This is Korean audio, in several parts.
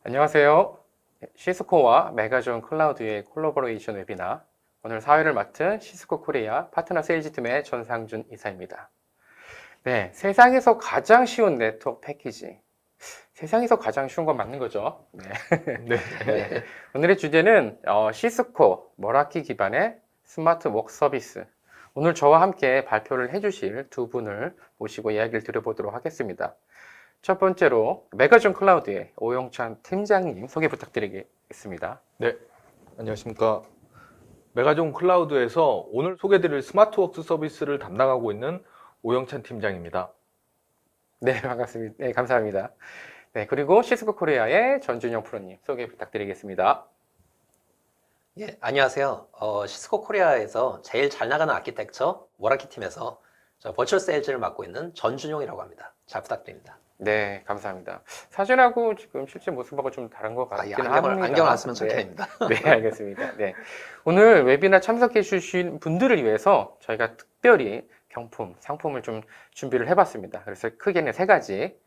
안녕하세요. 시스코와 메가존 클라우드의 콜라보레이션 웨비나, 오늘 사회를 맡은 시스코 코리아 파트너 세일즈팀의 전상준 이사입니다. 네, 세상에서 가장 쉬운 네트워크 패키지. 세상에서 가장 쉬운 건 맞는 거죠. 네. 네. 오늘의 주제는 시스코 머라키 기반의 스마트 워크 서비스. 오늘 저와 함께 발표를 해주실 두 분을 모시고 이야기를 드려보도록 하겠습니다. 첫 번째로 메가존 클라우드의 오영찬 팀장님 소개 부탁드리겠습니다. 네, 안녕하십니까. 메가존 클라우드에서 오늘 소개드릴 스마트워크 서비스를 담당하고 있는 오영찬 팀장입니다. 네, 반갑습니다. 네, 감사합니다. 네, 그리고 시스코 코리아의 전준영 프로님 소개 부탁드리겠습니다. 예, 안녕하세요. 시스코 코리아에서 제일 잘 나가는 아키텍처 워라키 팀에서 저 버추얼 세일즈를 맡고 있는 전준용이라고 합니다. 잘 부탁드립니다. 네, 감사합니다. 사진하고 지금 실제 모습하고 좀 다른 것 같긴 합니다. 안경을 안 쓰면 네. 좋겠습니다. 네, 알겠습니다. 네. 오늘 웨비나 참석해 주신 분들을 위해서 저희가 특별히 경품, 상품을 좀 준비를 해봤습니다. 그래서 크게는 세 가지.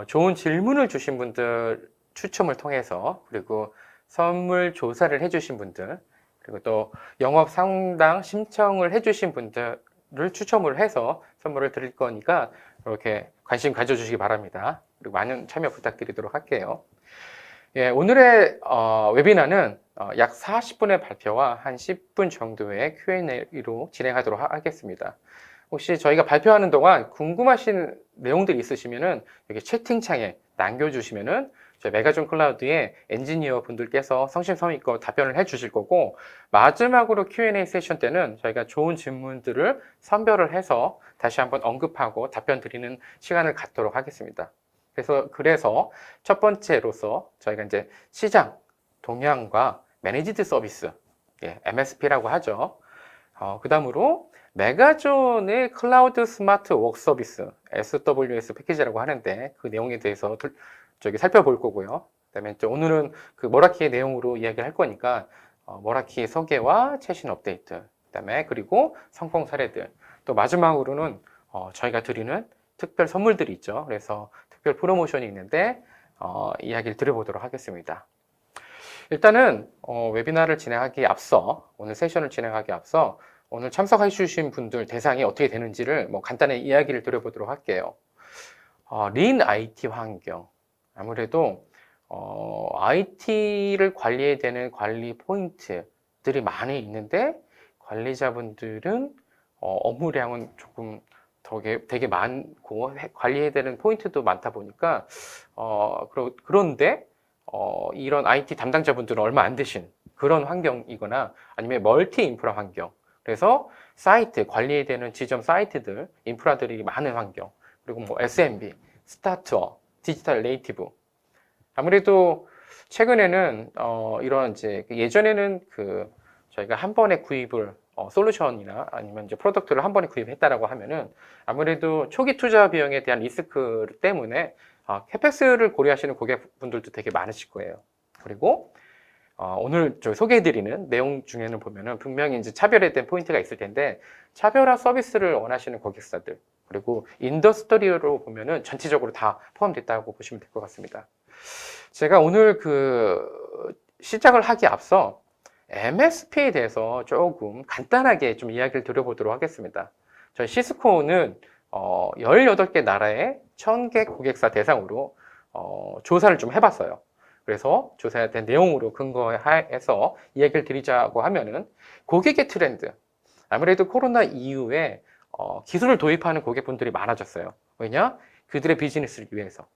좋은 질문을 주신 분들 추첨을 통해서, 그리고 선물 조사를 해주신 분들, 그리고 또 영업 상담 신청을 해주신 분들을 추첨을 해서 선물을 드릴 거니까 이렇게 관심 가져주시기 바랍니다. 그리고 많은 참여 부탁드리도록 할게요. 예, 오늘의 웨비나는 약 40분의 발표와 한 10분 정도의 Q&A로 진행하도록 하겠습니다. 혹시 저희가 발표하는 동안 궁금하신 내용들이 있으시면은 여기 채팅창에 남겨주시면은 저희 메가존 클라우드의 엔지니어 분들께서 성심성의껏 답변을 해주실 거고, 마지막으로 Q&A 세션 때는 저희가 좋은 질문들을 선별을 해서 다시 한번 언급하고 답변 드리는 시간을 갖도록 하겠습니다. 그래서 첫 번째로서 저희가 이제 시장 동향과 매니지드 서비스, MSP라고 하죠. 그 다음으로 메가존의 클라우드 스마트 워크 서비스, SWS 패키지라고 하는데 그 내용에 대해서 살펴볼 거고요. 그다음에 오늘은 그 머라키의 내용으로 이야기를 할 거니까 머라키 소개와 최신 업데이트, 그다음에 그리고 성공 사례들, 또 마지막으로는 저희가 드리는 특별 선물들이 있죠. 그래서 특별 프로모션이 있는데 이야기를 드려보도록 하겠습니다. 일단은 웨비나를 진행하기 앞서, 오늘 세션을 진행하기 앞서 오늘 참석해 주신 분들 대상이 어떻게 되는지를 간단히 이야기를 드려보도록 할게요. 린 IT 환경, 아무래도 IT를 관리해야 되는 관리 포인트들이 많이 있는데 관리자분들은 업무량은 조금 되게 많고 관리해야 되는 포인트도 많다 보니까 그런데 이런 IT 담당자분들은 얼마 안 되신 그런 환경이거나 아니면 멀티 인프라 환경, 그래서 사이트 관리해야 되는 지점 사이트들 인프라들이 많은 환경, 그리고 SMB, 스타트업, 디지털 네이티브. 아무래도 최근에는 이런 예전에는 저희가 한 번에 구입을 솔루션이나 아니면 이제 프로덕트를 한 번에 구입했다라고 하면은 아무래도 초기 투자 비용에 대한 리스크 때문에 캐펙스를 고려하시는 고객분들도 되게 많으실 거예요. 그리고 오늘 소개해드리는 내용 중에는 보면은 분명히 이제 차별화된 포인트가 있을 텐데, 차별화 서비스를 원하시는 고객사들, 그리고 인더스트리얼로 보면은 전체적으로 다 포함됐다고 보시면 될 것 같습니다. 제가 오늘 시작을 하기 앞서 MSP에 대해서 조금 간단하게 좀 이야기를 드려보도록 하겠습니다. 저희 시스코는 18개 나라의 1000개 고객사 대상으로 조사를 좀 해봤어요. 그래서 조사된 내용으로 근거해서 이야기를 드리자고 하면은 고객의 트렌드, 아무래도 코로나 이후에 기술을 도입하는 고객분들이 많아졌어요. 왜냐? 그들의 비즈니스를 위해서.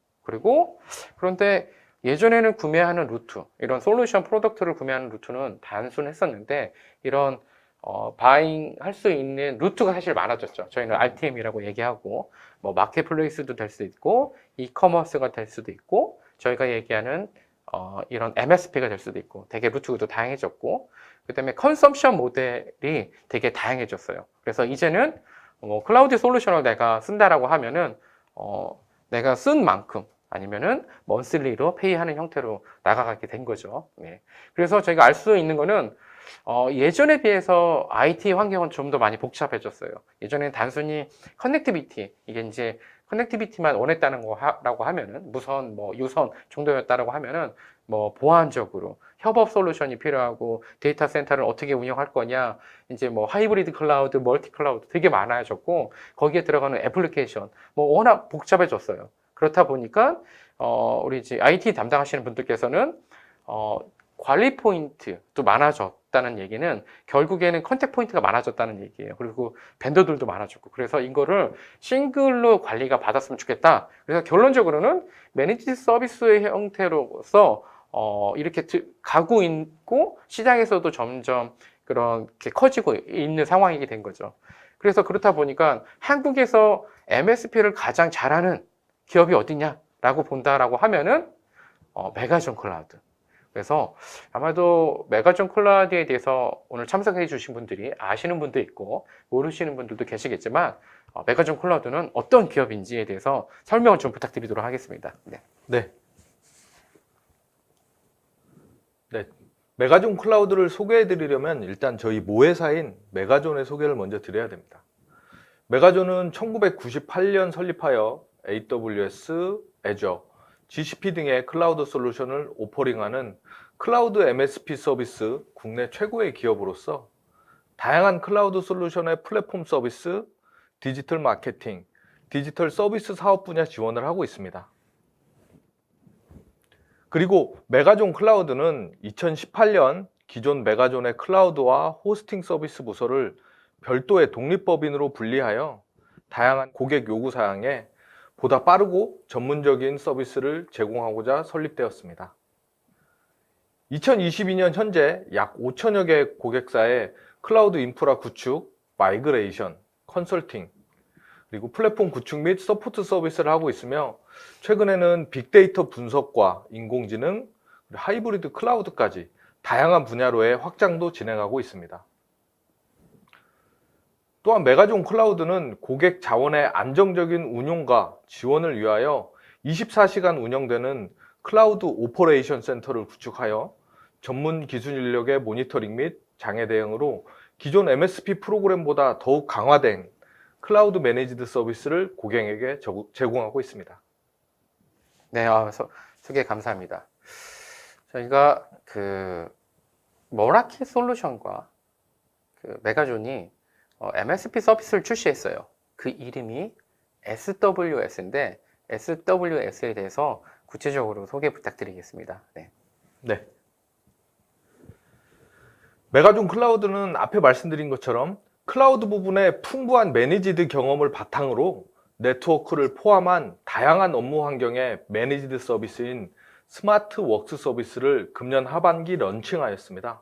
그런데 예전에는 구매하는 루트, 이런 솔루션 프로덕트를 구매하는 루트는 단순했었는데 이런 바잉 할 수 있는 루트가 사실 많아졌죠. 저희는 RTM이라고 얘기하고 마켓플레이스도 될 수 있고 이커머스가 될 수도 있고 저희가 얘기하는 이런 MSP가 될 수도 있고 되게 루트도 다양해졌고, 그 다음에 컨섬션 모델이 되게 다양해졌어요. 그래서 이제는 클라우드 솔루션을 내가 쓴다라고 하면은 내가 쓴 만큼 아니면은 먼슬리로 페이하는 형태로 나가게 된 거죠. 네. 그래서 저희가 알 수 있는 거는 예전에 비해서 IT 환경은 좀 더 많이 복잡해졌어요. 예전에는 단순히 커넥티비티, 이게 이제 커넥티비티만 원했다는 거라고 하면은 무선, 뭐 유선 정도였다라고 하면은 뭐 보안적으로 협업 솔루션이 필요하고 데이터 센터를 어떻게 운영할 거냐, 이제 뭐 하이브리드 클라우드, 멀티 클라우드 되게 많아졌고 거기에 들어가는 애플리케이션 뭐 워낙 복잡해졌어요. 그렇다 보니까 우리 이제 IT 담당하시는 분들께서는 관리 포인트도 많아졌다는 얘기는 결국에는 컨택 포인트가 많아졌다는 얘기예요. 그리고 벤더들도 많아졌고, 그래서 이거를 싱글로 관리가 받았으면 좋겠다. 그래서 결론적으로는 매니지 서비스의 형태로서 이렇게 가고 있고 시장에서도 점점 그렇게 커지고 있는 상황이게 된 거죠. 그래서 그렇다 보니까 한국에서 MSP를 가장 잘하는 기업이 어디냐라고 본다라고 하면은 메가존 클라우드. 그래서 아마도 메가존 클라우드에 대해서 오늘 참석해 주신 분들이 아시는 분도 있고 모르시는 분들도 계시겠지만 메가존 클라우드는 어떤 기업인지에 대해서 설명을 좀 부탁드리도록 하겠습니다. 네. 네. 메가존 클라우드를 소개해 드리려면 일단 저희 모회사인 메가존의 소개를 먼저 드려야 됩니다. 메가존은 1998년 설립하여 AWS, Azure, GCP 등의 클라우드 솔루션을 오퍼링하는 클라우드 MSP 서비스 국내 최고의 기업으로서 다양한 클라우드 솔루션의 플랫폼 서비스, 디지털 마케팅, 디지털 서비스 사업 분야 지원을 하고 있습니다. 그리고 메가존 클라우드는 2018년 기존 메가존의 클라우드와 호스팅 서비스 부서를 별도의 독립법인으로 분리하여 다양한 고객 요구 사항에 보다 빠르고 전문적인 서비스를 제공하고자 설립되었습니다. 2022년 현재 약 5천여 개 고객사의 클라우드 인프라 구축, 마이그레이션, 컨설팅, 그리고 플랫폼 구축 및 서포트 서비스를 하고 있으며 최근에는 빅데이터 분석과 인공지능, 하이브리드 클라우드까지 다양한 분야로의 확장도 진행하고 있습니다. 또한 메가존 클라우드는 고객 자원의 안정적인 운용과 지원을 위하여 24시간 운영되는 클라우드 오퍼레이션 센터를 구축하여 전문 기술 인력의 모니터링 및 장애 대응으로 기존 MSP 프로그램보다 더욱 강화된 클라우드 매니지드 서비스를 고객에게 제공하고 있습니다. 네, 소개 감사합니다. 저희가 그 머라키 솔루션과 그 메가존이 MSP 서비스를 출시했어요. 그 이름이 SWS인데 SWS에 대해서 구체적으로 소개 부탁드리겠습니다. 네. 네. 메가존 클라우드는 앞에 말씀드린 것처럼 클라우드 부분의 풍부한 매니지드 경험을 바탕으로 네트워크를 포함한 다양한 업무 환경의 매니지드 서비스인 스마트 웍스 서비스를 금년 하반기 런칭하였습니다.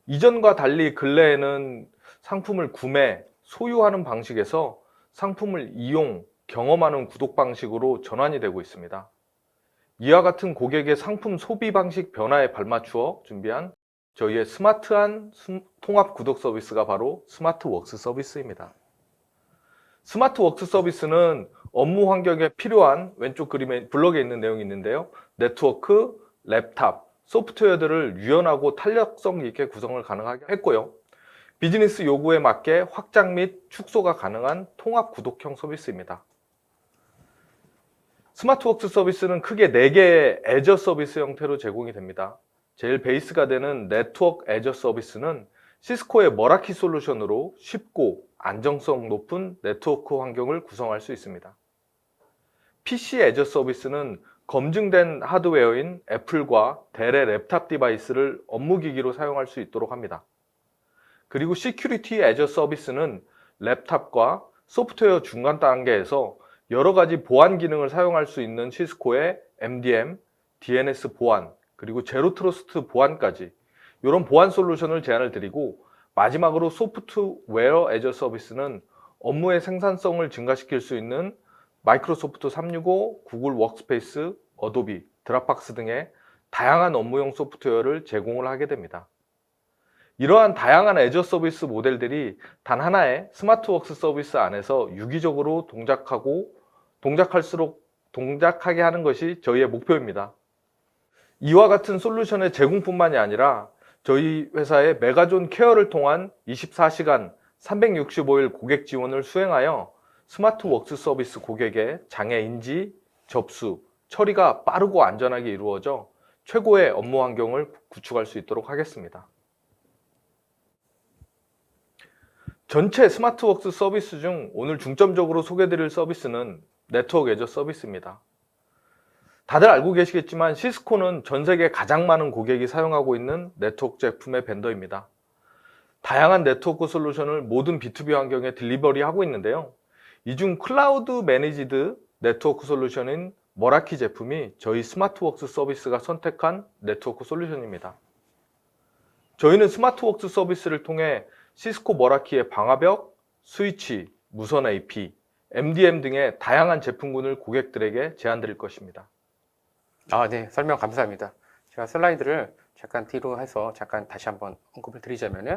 이전과 달리 근래에는 상품을 구매, 소유하는 방식에서 상품을 이용, 경험하는 구독 방식으로 전환이 되고 있습니다. 이와 같은 고객의 상품 소비 방식 변화에 발맞추어 준비한 저희의 스마트한 통합 구독 서비스가 바로 스마트웍스 서비스입니다. 스마트웍스 서비스는 업무 환경에 필요한 왼쪽 그림에 블럭에 있는 내용이 있는데요. 네트워크, 랩탑, 소프트웨어들을 유연하고 탄력성 있게 구성을 가능하게 했고요. 비즈니스 요구에 맞게 확장 및 축소가 가능한 통합 구독형 서비스입니다. 스마트웍스 서비스는 크게 4개의 애저 서비스 형태로 제공이 됩니다. 제일 베이스가 되는 네트워크 애저 서비스는 시스코의 머라키 솔루션으로 쉽고 안정성 높은 네트워크 환경을 구성할 수 있습니다. PC 애저 서비스는 검증된 하드웨어인 애플과 델의 랩탑 디바이스를 업무기기로 사용할 수 있도록 합니다. 그리고 시큐리티 애저 서비스는 랩탑과 소프트웨어 중간 단계에서 여러 가지 보안 기능을 사용할 수 있는 시스코의 MDM, DNS 보안, 그리고 제로 트러스트 보안까지 이런 보안 솔루션을 제안을 드리고, 마지막으로 소프트웨어 애저 서비스는 업무의 생산성을 증가시킬 수 있는 마이크로소프트 365, 구글 워크스페이스, 어도비, 드랍박스 등의 다양한 업무용 소프트웨어를 제공을 하게 됩니다. 이러한 다양한 애저 서비스 모델들이 단 하나의 스마트웍스 서비스 안에서 유기적으로 동작하게 하는 것이 저희의 목표입니다. 이와 같은 솔루션의 제공뿐만이 아니라 저희 회사의 메가존 케어를 통한 24시간 365일 고객 지원을 수행하여 스마트웍스 서비스 고객의 장애 인지, 접수, 처리가 빠르고 안전하게 이루어져 최고의 업무 환경을 구축할 수 있도록 하겠습니다. 전체 스마트웍스 서비스 중 오늘 중점적으로 소개드릴 서비스는 네트워크 애저 서비스입니다. 다들 알고 계시겠지만 시스코는 전 세계 가장 많은 고객이 사용하고 있는 네트워크 제품의 벤더입니다. 다양한 네트워크 솔루션을 모든 B2B 환경에 딜리버리하고 있는데요. 이 중 클라우드 매니지드 네트워크 솔루션인 머라키 제품이 저희 스마트웍스 서비스가 선택한 네트워크 솔루션입니다. 저희는 스마트웍스 서비스를 통해 시스코 머라키의 방화벽, 스위치, 무선 AP, MDM 등의 다양한 제품군을 고객들에게 제안드릴 것입니다. 네, 설명 감사합니다. 제가 슬라이드를 잠깐 뒤로 해서 잠깐 다시 한번 언급을 드리자면은,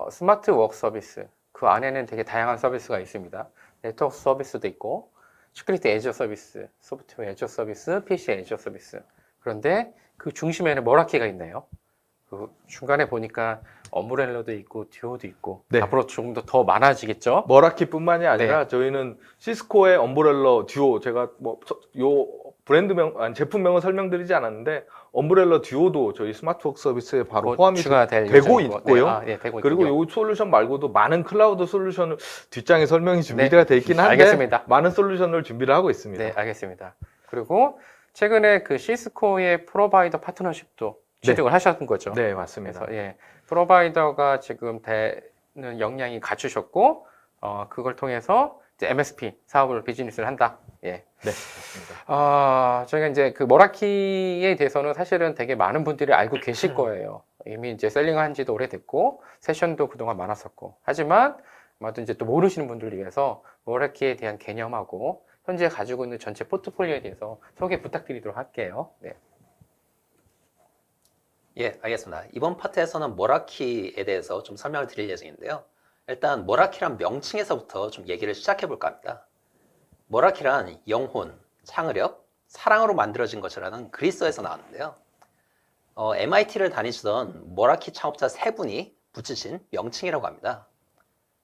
스마트워크 서비스, 그 안에는 되게 다양한 서비스가 있습니다. 네트워크 서비스도 있고, 시큐리티 애저 서비스, 소프트웨어 애저 서비스, PC 애저 서비스. 그런데 그 중심에는 머라키가 있네요. 그 중간에 보니까 엄브렐러도 있고 듀오도 있고, 네. 앞으로 조금 더 많아지겠죠? 머라키뿐만이 아니라 저희는 시스코의 엄브렐러 듀오, 제가 요 브랜드명, 제품명은 설명드리지 않았는데 엄브렐러 듀오도 저희 스마트워크 서비스에 바로 포함이 추가될 되고 예정이고. 있고요. 네, 되고 그리고 있군요. 이 솔루션 말고도 많은 클라우드 솔루션을 뒷장에 설명이 준비가 되어 있긴 한데 알겠습니다. 많은 솔루션을 준비를 하고 있습니다. 네, 알겠습니다. 그리고 최근에 그 시스코의 프로바이더 파트너십도 취득을 하셨던 거죠. 네, 맞습니다. 그래서 프로바이더가 지금 되는 역량이 갖추셨고, 그걸 통해서 이제 MSP 사업을 비즈니스를 한다. 네, 맞습니다. 저희가 이제 그 머라키에 대해서는 사실은 되게 많은 분들이 알고 계실 거예요. 이미 이제 셀링한 지도 오래됐고, 세션도 그동안 많았었고. 하지만, 아마도 이제 또 모르시는 분들을 위해서 머라키에 대한 개념하고, 현재 가지고 있는 전체 포트폴리오에 대해서 소개 부탁드리도록 할게요. 네. 예, 알겠습니다. 이번 파트에서는 머라키에 대해서 좀 설명을 드릴 예정인데요. 일단 머라키란 명칭에서부터 좀 얘기를 시작해 볼까 합니다. 머라키란 영혼, 창의력, 사랑으로 만들어진 것이라는 그리스어에서 나왔는데요. MIT를 다니시던 머라키 창업자 세 분이 붙이신 명칭이라고 합니다.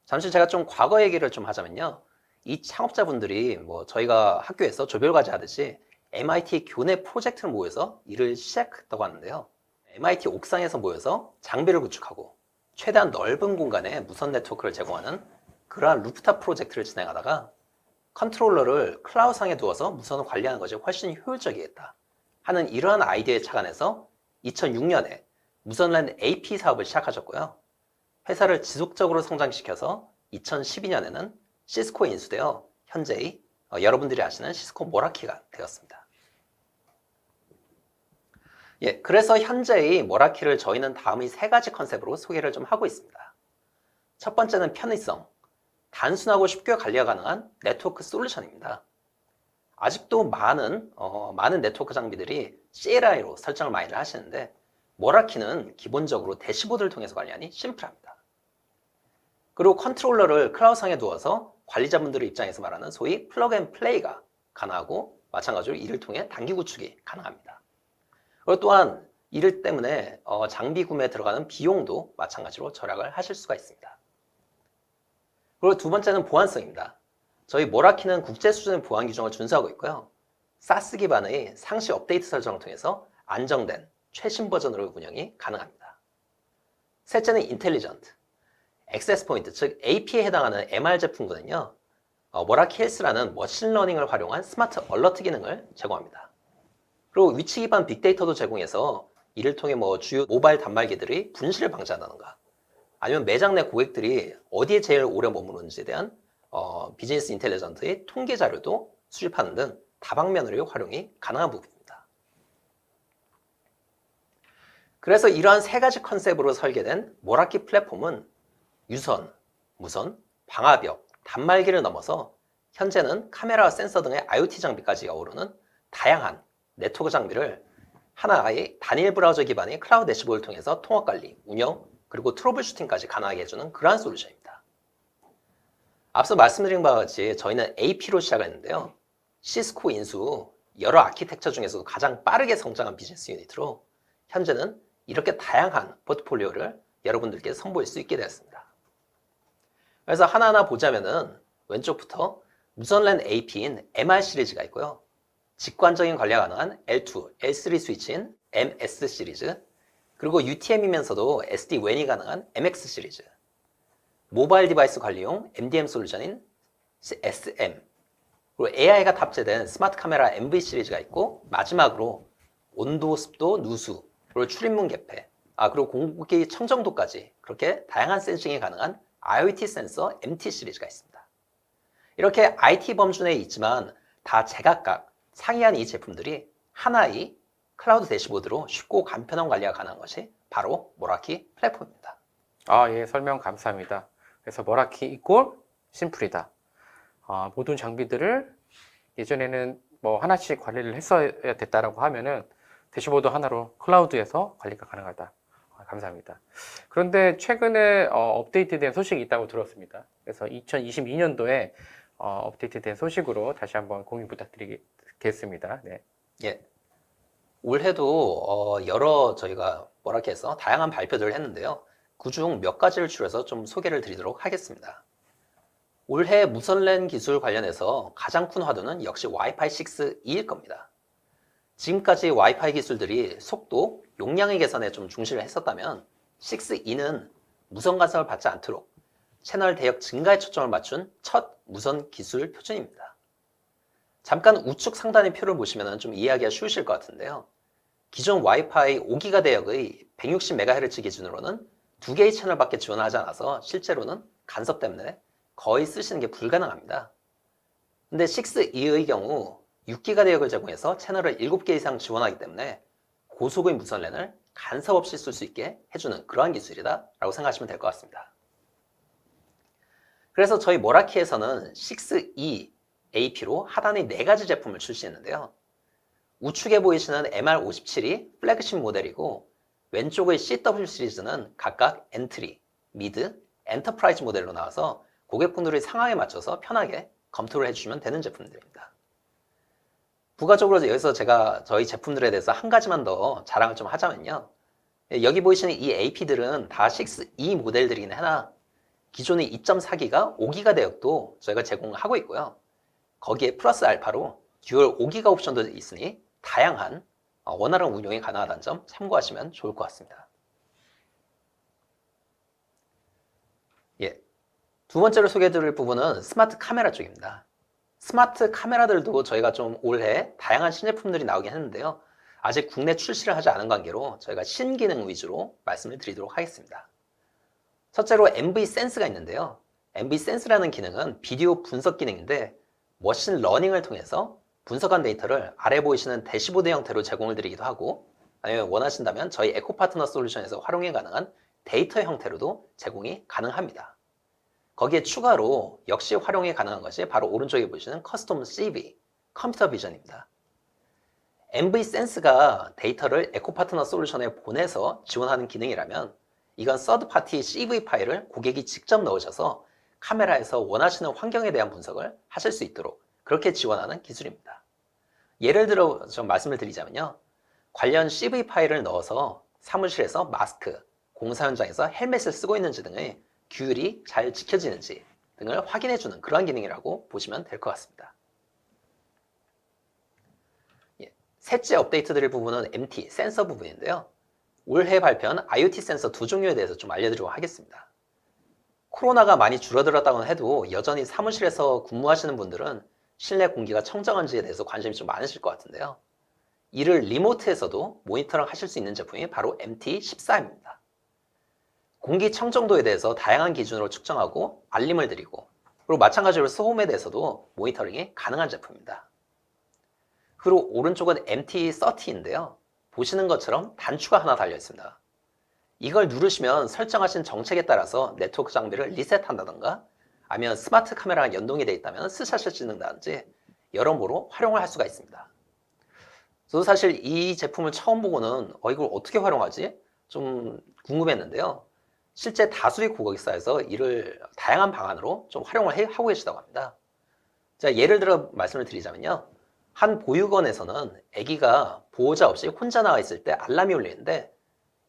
잠시 제가 좀 과거 얘기를 좀 하자면요. 이 창업자분들이 저희가 학교에서 조별과제 하듯이 MIT 교내 프로젝트를 모여서 일을 시작했다고 하는데요. MIT 옥상에서 모여서 장비를 구축하고 최대한 넓은 공간에 무선 네트워크를 제공하는 그러한 루프탑 프로젝트를 진행하다가 컨트롤러를 클라우드상에 두어서 무선을 관리하는 것이 훨씬 효율적이겠다 하는 이러한 아이디어에 착안해서 2006년에 무선랜 AP 사업을 시작하셨고요. 회사를 지속적으로 성장시켜서 2012년에는 시스코에 인수되어 현재의 여러분들이 아시는 시스코 머라키가 되었습니다. 예, 그래서 현재의 머라키를 저희는 다음의 세 가지 컨셉으로 소개를 좀 하고 있습니다. 첫 번째는 편의성, 단순하고 쉽게 관리가 가능한 네트워크 솔루션입니다. 아직도 많은 네트워크 장비들이 CLI로 설정을 많이 하시는데 머라키는 기본적으로 대시보드를 통해서 관리하니 심플합니다. 그리고 컨트롤러를 클라우드상에 두어서 관리자분들의 입장에서 말하는 소위 플러그 앤 플레이가 가능하고 마찬가지로 이를 통해 단기 구축이 가능합니다. 그리고 또한 이를 때문에 장비 구매에 들어가는 비용도 마찬가지로 절약을 하실 수가 있습니다. 그리고 두 번째는 보안성입니다. 저희 머라키는 국제 수준의 보안 규정을 준수하고 있고요. 사스 기반의 상시 업데이트 설정을 통해서 안정된 최신 버전으로 운영이 가능합니다. 셋째는 인텔리전트. 액세스 포인트, 즉 AP에 해당하는 MR 제품군은요. 머라키 헬스라는 머신러닝을 활용한 스마트 얼러트 기능을 제공합니다. 그리고 위치 기반 빅데이터도 제공해서 이를 통해 주요 모바일 단말기들의 분실을 방지한다던가 아니면 매장 내 고객들이 어디에 제일 오래 머무르는지에 대한 비즈니스 인텔리전트의 통계 자료도 수집하는 등 다방면으로 활용이 가능한 부분입니다. 그래서 이러한 세 가지 컨셉으로 설계된 머라키 플랫폼은 유선, 무선, 방화벽, 단말기를 넘어서 현재는 카메라와 센서 등의 IoT 장비까지 어우르는 다양한 네트워크 장비를 하나의 단일 브라우저 기반의 클라우드 대시보드를 통해서 통합 관리, 운영, 그리고 트러블 슈팅까지 가능하게 해주는 그러한 솔루션입니다. 앞서 말씀드린 바와 같이 저희는 AP로 시작했는데요. 시스코 인수 후 여러 아키텍처 중에서도 가장 빠르게 성장한 비즈니스 유닛으로 현재는 이렇게 다양한 포트폴리오를 여러분들께 선보일 수 있게 되었습니다. 그래서 하나하나 보자면은 왼쪽부터 무선랜 AP인 MR 시리즈가 있고요. 직관적인 관리가 가능한 L2, L3 스위치인 MS 시리즈, 그리고 UTM이면서도 SD-WAN이 가능한 MX 시리즈, 모바일 디바이스 관리용 MDM 솔루션인 SM, 그리고 AI가 탑재된 스마트 카메라 MV 시리즈가 있고, 마지막으로 온도, 습도, 누수, 그리고 출입문 개폐, 그리고 공기 청정도까지 그렇게 다양한 센싱이 가능한 IoT 센서 MT 시리즈가 있습니다. 이렇게 IT 범주 내에 있지만 다 제각각 상이한 이 제품들이 하나의 클라우드 대시보드로 쉽고 간편한 관리가 가능한 것이 바로 모라키 플랫폼입니다. 예, 설명 감사합니다. 그래서 모라키 이꼴 심플이다. 모든 장비들을 예전에는 뭐 하나씩 관리를 했어야 됐다라고 하면은 대시보드 하나로 클라우드에서 관리가 가능하다. 감사합니다. 그런데 최근에 업데이트된 소식이 있다고 들었습니다. 그래서 2022년도에 업데이트된 소식으로 다시 한번 공유 부탁드리겠습니다. 네. 예. 올해도 여러 저희가 모라키에서 다양한 발표들을 했는데요. 그중 몇 가지를 추려서 좀 소개를 드리도록 하겠습니다. 올해 무선랜 기술 관련해서 가장 큰 화두는 역시 와이파이 6E일 겁니다. 지금까지 와이파이 기술들이 속도, 용량의 개선에 좀 중시를 했었다면 6E는 무선 간섭을 받지 않도록 채널 대역 증가에 초점을 맞춘 첫 무선 기술 표준입니다. 잠깐 우측 상단의 표를 보시면 좀 이해하기가 쉬우실 것 같은데요. 기존 와이파이 5기가 대역의 160MHz 기준으로는 2개의 채널밖에 지원하지 않아서 실제로는 간섭 때문에 거의 쓰시는 게 불가능합니다. 근데 6E의 경우 6기가 대역을 제공해서 채널을 7개 이상 지원하기 때문에 고속의 무선랜을 간섭 없이 쓸 수 있게 해주는 그러한 기술이다 라고 생각하시면 될 것 같습니다. 그래서 저희 모라키에서는 6E AP로 하단의 4가지 제품을 출시했는데요. 우측에 보이시는 MR57이 플래그십 모델이고, 왼쪽의 CW 시리즈는 각각 엔트리, 미드, 엔터프라이즈 모델로 나와서 고객분들의 상황에 맞춰서 편하게 검토를 해주시면 되는 제품들입니다. 부가적으로 여기서 제가 저희 제품들에 대해서 한 가지만 더 자랑을 좀 하자면요. 여기 보이시는 이 AP들은 다 6E 모델들이긴 하나 기존의 2.4기가 5기가 대역도 저희가 제공하고 있고요. 거기에 플러스 알파로 듀얼 5기가 옵션도 있으니 다양한 원활한 운용이 가능하다는 점 참고하시면 좋을 것 같습니다. 예, 두 번째로 소개해드릴 부분은 스마트 카메라 쪽입니다. 스마트 카메라들도 저희가 좀 올해 다양한 신제품들이 나오긴 했는데요. 아직 국내 출시를 하지 않은 관계로 저희가 신기능 위주로 말씀을 드리도록 하겠습니다. 첫째로 MV 센스가 있는데요. MV 센스라는 기능은 비디오 분석 기능인데 머신 러닝을 통해서 분석한 데이터를 아래 보이시는 대시보드 형태로 제공을 드리기도 하고, 아니면 원하신다면 저희 에코파트너 솔루션에서 활용이 가능한 데이터 형태로도 제공이 가능합니다. 거기에 추가로 역시 활용이 가능한 것이 바로 오른쪽에 보이시는 커스텀 CV, 컴퓨터 비전입니다. MV 센스가 데이터를 에코파트너 솔루션에 보내서 지원하는 기능이라면 이건 서드파티 CV 파일을 고객이 직접 넣으셔서 카메라에서 원하시는 환경에 대한 분석을 하실 수 있도록 그렇게 지원하는 기술입니다. 예를 들어 좀 말씀을 드리자면요. 관련 CV 파일을 넣어서 사무실에서 마스크, 공사 현장에서 헬멧을 쓰고 있는지 등의 규율이 잘 지켜지는지 등을 확인해주는 그러한 기능이라고 보시면 될 것 같습니다. 셋째 업데이트 드릴 부분은 MT, 센서 부분인데요. 올해 발표한 IoT 센서 두 종류에 대해서 좀 알려드리도록 하겠습니다. 코로나가 많이 줄어들었다고 해도 여전히 사무실에서 근무하시는 분들은 실내 공기가 청정한지에 대해서 관심이 좀 많으실 것 같은데요. 이를 리모트에서도 모니터링 하실 수 있는 제품이 바로 MT14입니다. 공기 청정도에 대해서 다양한 기준으로 측정하고 알림을 드리고, 그리고 마찬가지로 소음에 대해서도 모니터링이 가능한 제품입니다. 그리고 오른쪽은 MT30인데요. 보시는 것처럼 단추가 하나 달려 있습니다. 이걸 누르시면 설정하신 정책에 따라서 네트워크 장비를 리셋한다던가, 아니면 스마트 카메라가 연동이 되어 있다면 스샷을 찍는다든지 여러모로 활용을 할 수가 있습니다. 저도 사실 이 제품을 처음 보고는 이걸 어떻게 활용하지? 좀 궁금했는데요. 실제 다수의 고객사에서 이를 다양한 방안으로 좀 활용을 하고 계시다고 합니다. 자, 예를 들어 말씀을 드리자면요. 한 보육원에서는 아기가 보호자 없이 혼자 나와 있을 때 알람이 울리는데,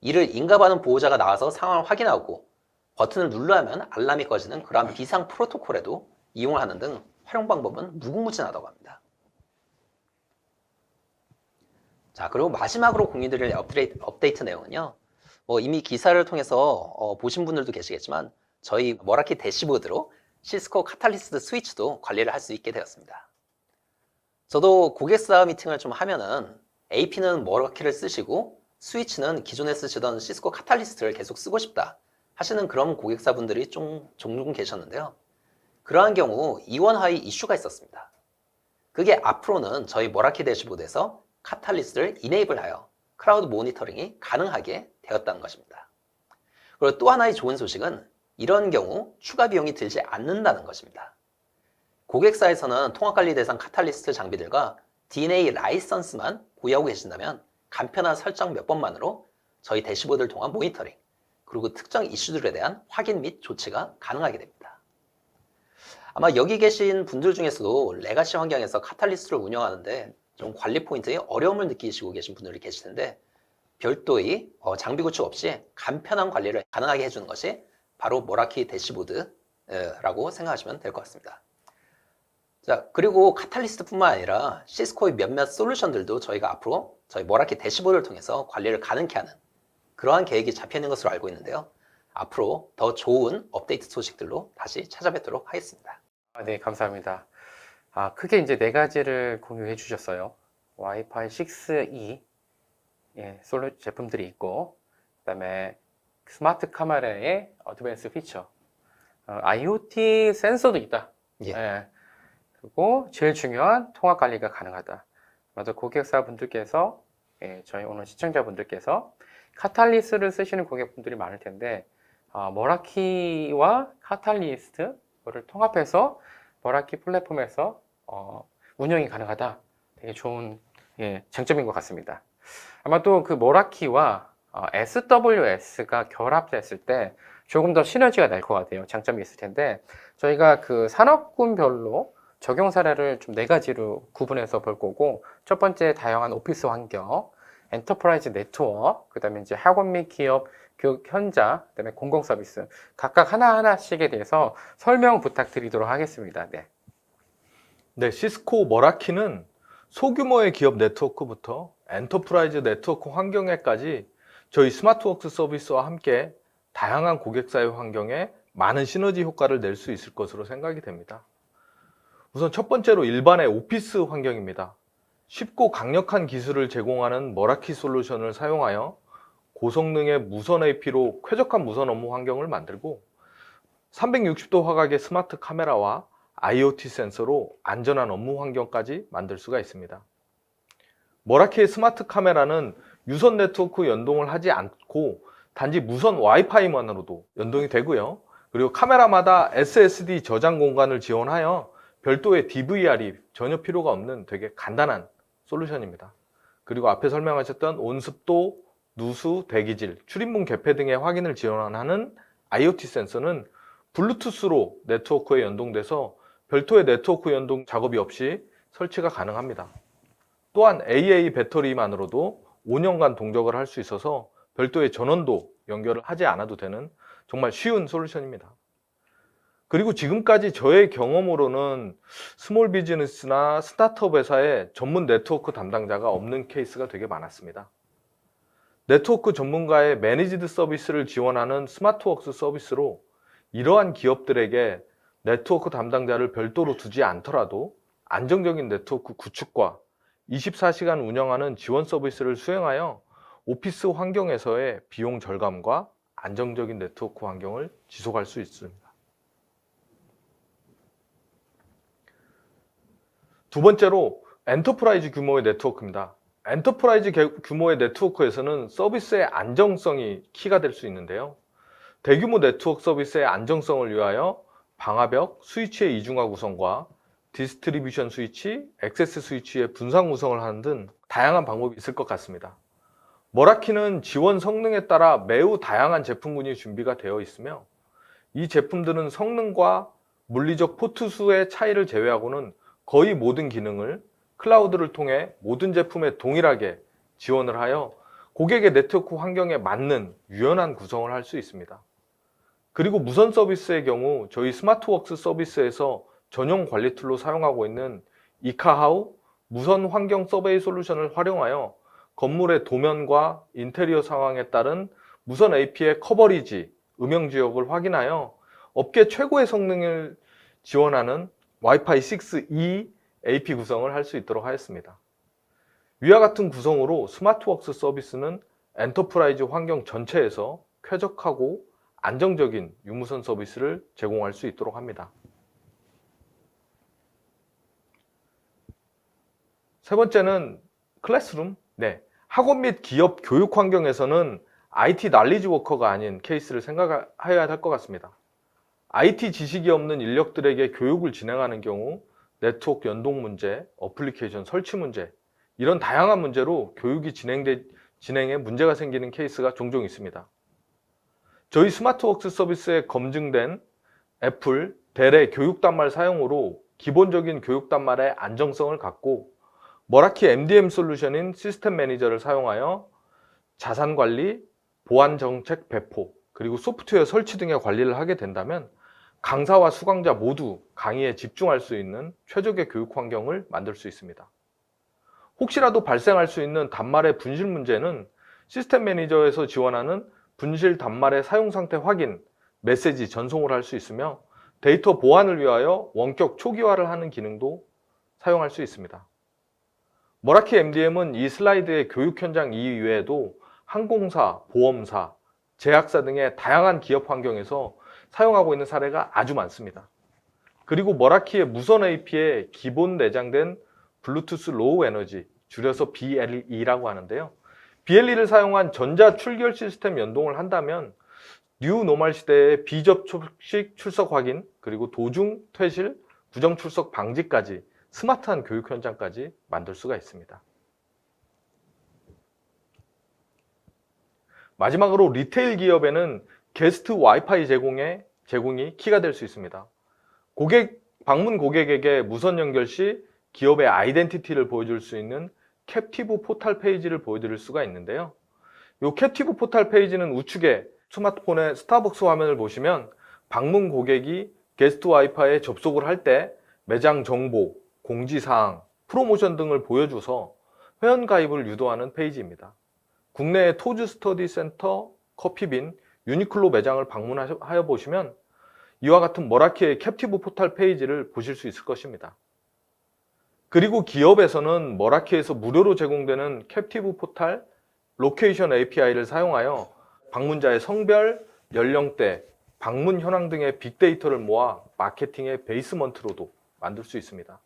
이를 인가받은 보호자가 나와서 상황을 확인하고 버튼을 눌러야만 알람이 꺼지는 그러한 비상 프로토콜에도 이용을 하는 등 활용 방법은 무궁무진하다고 합니다. 자, 그리고 마지막으로 공유드릴 업데이트 내용은요. 이미 기사를 통해서 보신 분들도 계시겠지만 저희 머라키 대시보드로 시스코 카탈리스트 스위치도 관리를 할 수 있게 되었습니다. 저도 고객사 미팅을 좀 하면은 AP는 머라키를 쓰시고 스위치는 기존에 쓰시던 시스코 카탈리스트를 계속 쓰고 싶다 하시는 그런 고객사분들이 종종 계셨는데요. 그러한 경우 이원하이 이슈가 있었습니다. 그게 앞으로는 저희 머라키 대시보드에서 카탈리스트를 이네이블하여 클라우드 모니터링이 가능하게 되었다는 것입니다. 그리고 또 하나의 좋은 소식은 이런 경우 추가 비용이 들지 않는다는 것입니다. 고객사에서는 통합관리 대상 카탈리스트 장비들과 DNA 라이선스만 보유하고 계신다면 간편한 설정 몇 번만으로 저희 대시보드를 통한 모니터링, 그리고 특정 이슈들에 대한 확인 및 조치가 가능하게 됩니다. 아마 여기 계신 분들 중에서도 레가시 환경에서 카탈리스트를 운영하는데 좀 관리 포인트에 어려움을 느끼시고 계신 분들이 계실 텐데 별도의 장비 구축 없이 간편한 관리를 가능하게 해주는 것이 바로 머라키 대시보드라고 생각하시면 될 것 같습니다. 자, 그리고 카탈리스트뿐만 아니라 시스코의 몇몇 솔루션들도 저희가 앞으로 저희 머라키 대시보드를 통해서 관리를 가능케 하는 그러한 계획이 잡혀 있는 것으로 알고 있는데요. 앞으로 더 좋은 업데이트 소식들로 다시 찾아뵙도록 하겠습니다. 네, 감사합니다. 크게 이제 네 가지를 공유해 주셨어요. 와이파이 6E 제품들이 있고, 그다음에 스마트 카메라의 어드밴스 피처, IoT 센서도 있다. 예. 그리고 제일 중요한 통합 관리가 가능하다. 맞아, 고객사분들께서, 저희 오늘 시청자분들께서 카탈리스트를 쓰시는 고객분들이 많을 텐데, 머라키와 카탈리스트를 통합해서 머라키 플랫폼에서 운영이 가능하다. 되게 좋은 장점인 것 같습니다. 아마도 그 머라키와 SWS가 결합됐을 때 조금 더 시너지가 날 것 같아요. 장점이 있을 텐데 저희가 그 산업군별로 적용 사례를 좀 네 가지로 구분해서 볼 거고, 첫 번째 다양한 오피스 환경, 엔터프라이즈 네트워크, 그 다음에 이제 학원 및 기업, 교육 현장, 그 다음에 공공 서비스 각각 하나하나씩에 대해서 설명 부탁드리도록 하겠습니다. 네, 시스코 머라키는 소규모의 기업 네트워크부터 엔터프라이즈 네트워크 환경에까지 저희 스마트웍스 서비스와 함께 다양한 고객사의 환경에 많은 시너지 효과를 낼 수 있을 것으로 생각이 됩니다. 우선 첫 번째로 일반의 오피스 환경입니다. 쉽고 강력한 기술을 제공하는 머라키 솔루션을 사용하여 고성능의 무선 AP로 쾌적한 무선 업무 환경을 만들고 360도 화각의 스마트 카메라와 IoT 센서로 안전한 업무 환경까지 만들 수가 있습니다. 머라키의 스마트 카메라는 유선 네트워크 연동을 하지 않고 단지 무선 와이파이만으로도 연동이 되고요. 그리고 카메라마다 SSD 저장 공간을 지원하여 별도의 DVR이 전혀 필요가 없는 되게 간단한 솔루션입니다. 그리고 앞에 설명하셨던 온습도, 누수, 대기질, 출입문 개폐 등의 확인을 지원하는 IoT 센서는 블루투스로 네트워크에 연동돼서 별도의 네트워크 연동 작업이 없이 설치가 가능합니다. 또한 AA 배터리만으로도 5년간 동작을 할 수 있어서 별도의 전원도 연결을 하지 않아도 되는 정말 쉬운 솔루션입니다. 그리고 지금까지 저의 경험으로는 스몰 비즈니스나 스타트업 회사에 전문 네트워크 담당자가 없는 케이스가 되게 많았습니다. 네트워크 전문가의 매니지드 서비스를 지원하는 스마트웍스 서비스로 이러한 기업들에게 네트워크 담당자를 별도로 두지 않더라도 안정적인 네트워크 구축과 24시간 운영하는 지원 서비스를 수행하여 오피스 환경에서의 비용 절감과 안정적인 네트워크 환경을 지속할 수 있습니다. 두 번째로 엔터프라이즈 규모의 네트워크입니다. 엔터프라이즈 규모의 네트워크에서는 서비스의 안정성이 키가 될 수 있는데요. 대규모 네트워크 서비스의 안정성을 위하여 방화벽, 스위치의 이중화 구성과 디스트리뷰션 스위치, 액세스 스위치의 분산 구성을 하는 등 다양한 방법이 있을 것 같습니다. 머라키는 지원 성능에 따라 매우 다양한 제품군이 준비가 되어 있으며 이 제품들은 성능과 물리적 포트 수의 차이를 제외하고는 거의 모든 기능을 클라우드를 통해 모든 제품에 동일하게 지원을 하여 고객의 네트워크 환경에 맞는 유연한 구성을 할 수 있습니다. 그리고 무선 서비스의 경우 저희 스마트웍스 서비스에서 전용 관리 툴로 사용하고 있는 이카하우 무선 환경 서베이 솔루션을 활용하여 건물의 도면과 인테리어 상황에 따른 무선 AP의 커버리지, 음영 지역을 확인하여 업계 최고의 성능을 지원하는 와이파이 6E AP 구성을 할 수 있도록 하였습니다. 위와 같은 구성으로 스마트웍스 서비스는 엔터프라이즈 환경 전체에서 쾌적하고 안정적인 유무선 서비스를 제공할 수 있도록 합니다. 세 번째는 클래스룸. 학원 및 기업 교육 환경에서는 IT 날리지 워커가 아닌 케이스를 생각해야 할 것 같습니다. IT 지식이 없는 인력들에게 교육을 진행하는 경우 네트워크 연동 문제, 어플리케이션 설치 문제, 이런 다양한 문제로 교육이 진행에 문제가 생기는 케이스가 종종 있습니다. 저희 스마트웍스 서비스에 검증된 애플, 델의 교육 단말 사용으로 기본적인 교육 단말의 안정성을 갖고 머라키 MDM 솔루션인 시스템 매니저를 사용하여 자산 관리, 보안 정책 배포, 그리고 소프트웨어 설치 등의 관리를 하게 된다면 강사와 수강자 모두 강의에 집중할 수 있는 최적의 교육 환경을 만들 수 있습니다. 혹시라도 발생할 수 있는 단말의 분실 문제는 시스템 매니저에서 지원하는 분실 단말의 사용 상태 확인, 메시지 전송을 할 수 있으며 데이터 보안을 위하여 원격 초기화를 하는 기능도 사용할 수 있습니다. 머라키 MDM은 이 슬라이드의 교육 현장 이외에도 항공사, 보험사, 제약사 등의 다양한 기업 환경에서 사용하고 있는 사례가 아주 많습니다. 그리고 머라키의 무선 AP에 기본 내장된 블루투스 로우 에너지, 줄여서 BLE라고 하는데요. BLE를 사용한 전자 출결 시스템 연동을 한다면 뉴 노멀 시대의 비접촉식 출석 확인, 그리고 도중 퇴실, 부정 출석 방지까지 스마트한 교육 현장까지 만들 수가 있습니다. 마지막으로 리테일 기업에는 게스트 와이파이 제공이 키가 될 수 있습니다. 방문 고객에게 무선 연결 시 기업의 아이덴티티를 보여줄 수 있는 캡티브 포탈 페이지를 보여드릴 수가 있는데요. 이 캡티브 포탈 페이지는 우측에 스마트폰의 스타벅스 화면을 보시면 방문 고객이 게스트 와이파이에 접속을 할 때 매장 정보, 공지사항, 프로모션 등을 보여줘서 회원 가입을 유도하는 페이지입니다. 국내의 토즈 스터디 센터, 커피빈, 유니클로 매장을 방문하여 보시면 이와 같은 머라키의 캡티브 포탈 페이지를 보실 수 있을 것입니다. 그리고 기업에서는 머라키에서 무료로 제공되는 캡티브 포탈 로케이션 API를 사용하여 방문자의 성별, 연령대, 방문 현황 등의 빅데이터를 모아 마케팅의 베이스먼트로도 만들 수 있습니다.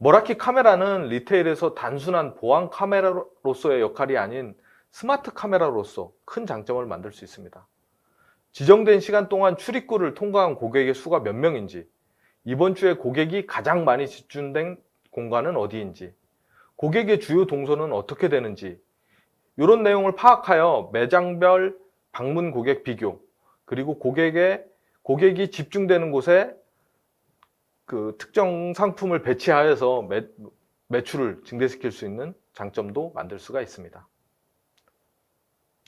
머라키 카메라는 리테일에서 단순한 보안 카메라로서의 역할이 아닌 스마트 카메라로서 큰 장점을 만들 수 있습니다. 지정된 시간 동안 출입구를 통과한 고객의 수가 몇 명인지, 이번 주에 고객이 가장 많이 집중된 공간은 어디인지, 고객의 주요 동선은 어떻게 되는지, 이런 내용을 파악하여 매장별 방문 고객 비교, 그리고 고객이 집중되는 곳에 그 특정 상품을 배치하여서 매출을 증대시킬 수 있는 장점도 만들 수가 있습니다.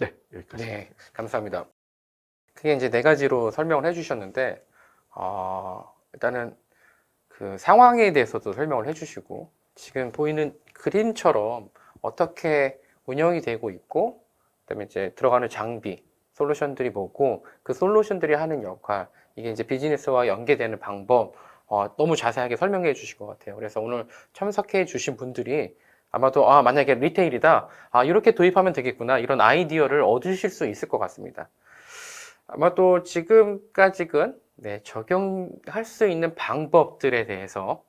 네, 여기까지. 네, 감사합니다. 그게 이제 네 가지로 설명을 해주셨는데, 일단은 그 상황에 대해서도 설명을 해주시고, 지금 보이는 그림처럼 어떻게 운영이 되고 있고, 그다음에 이제 들어가는 장비, 솔루션들이 뭐고, 그 솔루션들이 하는 역할, 이게 이제 비즈니스와 연계되는 방법, 너무 자세하게 설명해 주신 것 같아요. 그래서 오늘 참석해 주신 분들이 아마도 만약에 리테일이다, 이렇게 도입하면 되겠구나, 이런 아이디어를 얻으실 수 있을 것 같습니다. 아마도 지금까지는 적용할 수 있는 방법들에 대해서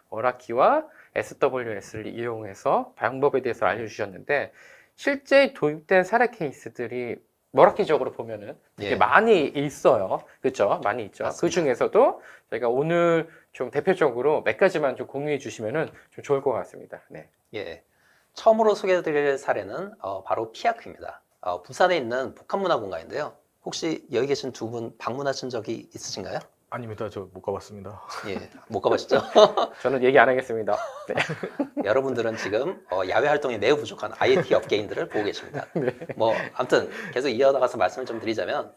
머라키와 SWS를 이용해서 방법에 대해서 알려주셨는데, 실제 도입된 사례 케이스들이 머라키적으로 보면은 되게 많이 있어요. 그렇죠? 많이 있죠. 맞습니다. 그 중에서도 저희가 오늘 좀 대표적으로 몇 가지만 좀 공유해 주시면은 좀 좋을 것 같습니다. 네. 예. 처음으로 소개해드릴 사례는 바로 피아크입니다. 부산에 있는 복합문화공간인데요. 혹시 여기 계신 두 분 방문하신 적이 있으신가요? 아닙니다. 저 못 가봤습니다. 예, 못 가보셨죠? 저는 얘기 안 하겠습니다. 네. 여러분들은 지금 야외 활동이 매우 부족한 IT 업계인들을 보고 계십니다. 네. 아무튼 계속 이어나가서 말씀을 좀 드리자면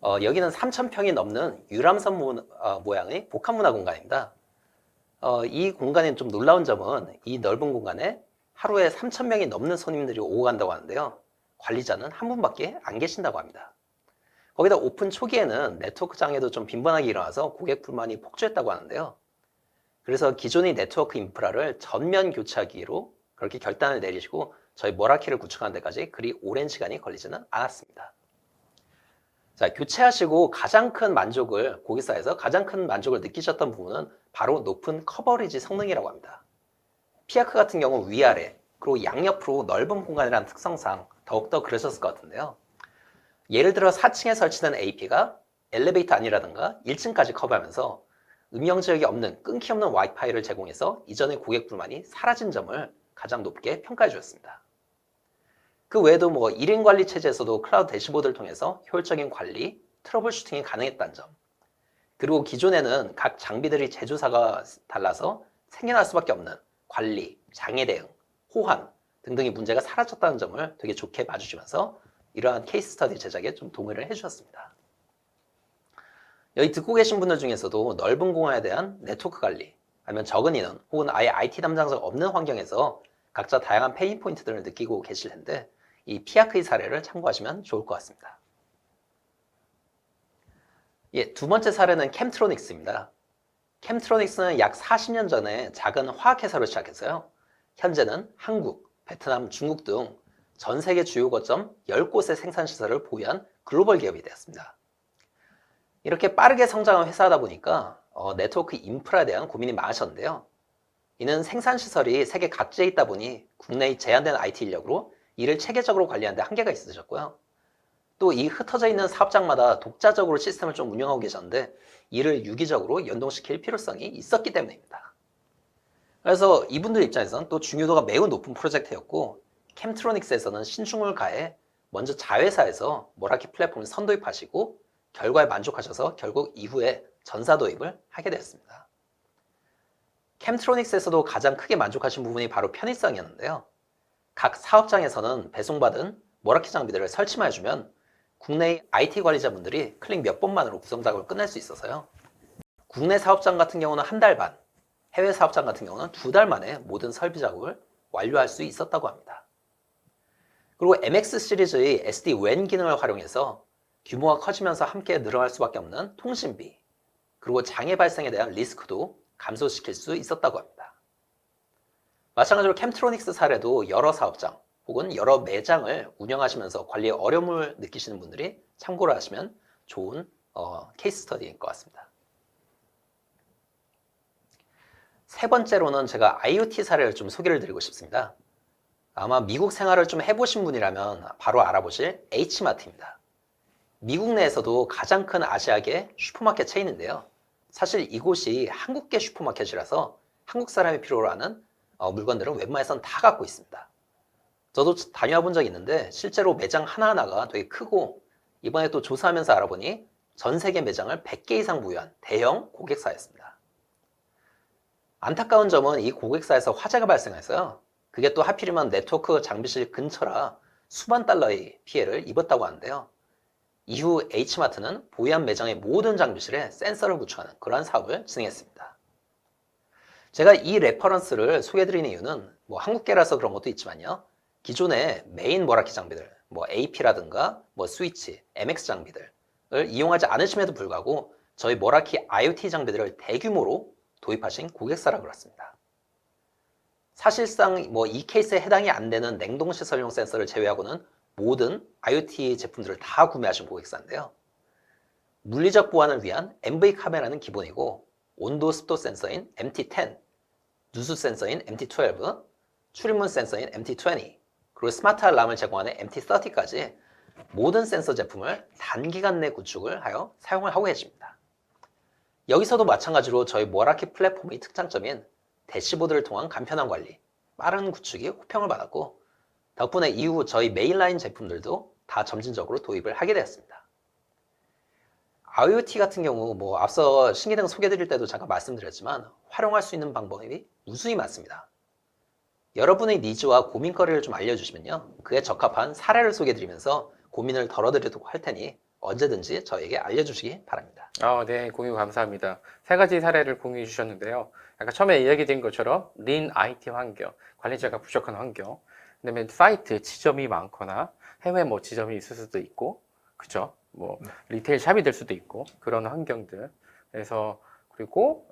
여기는 3,000평이 넘는 유람선 모양의 복합문화 공간입니다. 이 공간의 좀 놀라운 점은 이 넓은 공간에 하루에 3,000명이 넘는 손님들이 오고 간다고 하는데요. 관리자는 한 분밖에 안 계신다고 합니다. 거기다 오픈 초기에는 네트워크 장애도 좀 빈번하게 일어나서 고객 불만이 폭주했다고 하는데요. 그래서 기존의 네트워크 인프라를 전면 교체하기로 그렇게 결단을 내리시고 저희 머라키를 구축하는 데까지 그리 오랜 시간이 걸리지는 않았습니다. 자, 교체하시고 고객사에서 가장 큰 만족을 느끼셨던 부분은 바로 높은 커버리지 성능이라고 합니다. 피아크 같은 경우 위아래 그리고 양옆으로 넓은 공간이라는 특성상 더욱더 그러셨을 것 같은데요. 예를 들어 4층에 설치된 AP가 엘리베이터 안이라든가 1층까지 커버하면서 음영 지역이 없는 끊기 없는 와이파이를 제공해서 이전의 고객 불만이 사라진 점을 가장 높게 평가해 주었습니다. 그 외에도 1인 관리 체제에서도 클라우드 대시보드를 통해서 효율적인 관리, 트러블 슈팅이 가능했다는 점, 그리고 기존에는 각 장비들이 제조사가 달라서 생겨날 수밖에 없는 관리, 장애 대응, 호환 등등의 문제가 사라졌다는 점을 되게 좋게 봐주시면서 이러한 케이스 스터디 제작에 좀 동의를 해주셨습니다. 여기 듣고 계신 분들 중에서도 넓은 공간에 대한 네트워크 관리, 아니면 적은 인원, 혹은 아예 IT 담당자가 없는 환경에서 각자 다양한 페인 포인트들을 느끼고 계실 텐데 이 피아크의 사례를 참고하시면 좋을 것 같습니다. 두 번째 사례는 캠트로닉스입니다. 캠트로닉스는 약 40년 전에 작은 화학회사로 시작했어요. 현재는 한국, 베트남, 중국 등 전 세계 주요 거점 10곳의 생산시설을 보유한 글로벌 기업이 되었습니다. 이렇게 빠르게 성장한 회사다 보니까 네트워크 인프라에 대한 고민이 많으셨는데요. 이는 생산시설이 세계 각지에 있다 보니 국내의 제한된 IT 인력으로 이를 체계적으로 관리하는 데 한계가 있으셨고요. 또 이 흩어져 있는 사업장마다 독자적으로 시스템을 좀 운영하고 계셨는데 이를 유기적으로 연동시킬 필요성이 있었기 때문입니다. 그래서 이분들 입장에서는 또 중요도가 매우 높은 프로젝트였고 캠트로닉스에서는 신중을 가해 먼저 자회사에서 머라키 플랫폼을 선도입하시고 결과에 만족하셔서 결국 이후에 전사 도입을 하게 되었습니다. 캠트로닉스에서도 가장 크게 만족하신 부분이 바로 편의성이었는데요. 각 사업장에서는 배송받은 머라키 장비들을 설치만 해주면 국내의 IT 관리자분들이 클릭 몇 번만으로 구성 작업을 끝낼 수 있어서요. 국내 사업장 같은 경우는 한 달 반, 해외 사업장 같은 경우는 2달 만에 모든 설비 작업을 완료할 수 있었다고 합니다. 그리고 MX 시리즈의 SD-WAN 기능을 활용해서 규모가 커지면서 함께 늘어날 수밖에 없는 통신비, 그리고 장애 발생에 대한 리스크도 감소시킬 수 있었다고 합니다. 마찬가지로 캠트로닉스 사례도 여러 사업장 혹은 여러 매장을 운영하시면서 관리에 어려움을 느끼시는 분들이 참고를 하시면 좋은 케이스 스터디인 것 같습니다. 세 번째로는 제가 IoT 사례를 좀 소개를 드리고 싶습니다. 아마 미국 생활을 좀 해보신 분이라면 바로 알아보실 H마트입니다. 미국 내에서도 가장 큰 아시아계 슈퍼마켓 체인인데요. 사실 이곳이 한국계 슈퍼마켓이라서 한국 사람이 필요로 하는 물건들은 웬만해선 다 갖고 있습니다. 저도 다녀와 본 적이 있는데 실제로 매장 하나하나가 되게 크고 이번에 또 조사하면서 알아보니 전 세계 매장을 100개 이상 보유한 대형 고객사였습니다. 안타까운 점은 이 고객사에서 화재가 발생했어요. 그게 또 하필이면 네트워크 장비실 근처라 수만 달러의 피해를 입었다고 하는데요. 이후 H마트는 보유한 매장의 모든 장비실에 센서를 구축하는 그러한 사업을 진행했습니다. 제가 이 레퍼런스를 소개해드리는 이유는 한국계라서 그런 것도 있지만요. 기존의 메인 머라키 장비들, AP라든가 스위치, MX 장비들을 이용하지 않으심에도 불구하고 저희 머라키 IoT 장비들을 대규모로 도입하신 고객사라 그렇습니다. 사실상 이 케이스에 해당이 안 되는 냉동시설용 센서를 제외하고는 모든 IoT 제품들을 다 구매하신 고객사인데요. 물리적 보안을 위한 MV 카메라는 기본이고 온도 습도 센서인 MT10, 누수 센서인 MT12, 출입문 센서인 MT20, 그리고 스마트 알람을 제공하는 MT30까지 모든 센서 제품을 단기간 내 구축을 하여 사용을 하고 계십니다. 여기서도 마찬가지로 저희 머라키 플랫폼의 특장점인 대시보드를 통한 간편한 관리, 빠른 구축이 호평을 받았고 덕분에 이후 저희 메인라인 제품들도 다 점진적으로 도입을 하게 되었습니다. IoT 같은 경우 앞서 신기능 소개드릴 때도 잠깐 말씀드렸지만 활용할 수 있는 방법이 무수히 많습니다. 여러분의 니즈와 고민거리를 좀 알려주시면요. 그에 적합한 사례를 소개드리면서 고민을 덜어드리도록 할 테니 언제든지 저에게 알려주시기 바랍니다. 네, 공유 감사합니다. 세 가지 사례를 공유해 주셨는데요. 아까 처음에 이야기드린 것처럼 린 IT 환경, 관리자가 부족한 환경, 그다음에 사이트 지점이 많거나 해외 뭐 지점이 있을 수도 있고, 그죠? 뭐 리테일 샵이 될 수도 있고 그런 환경들. 그래서 그리고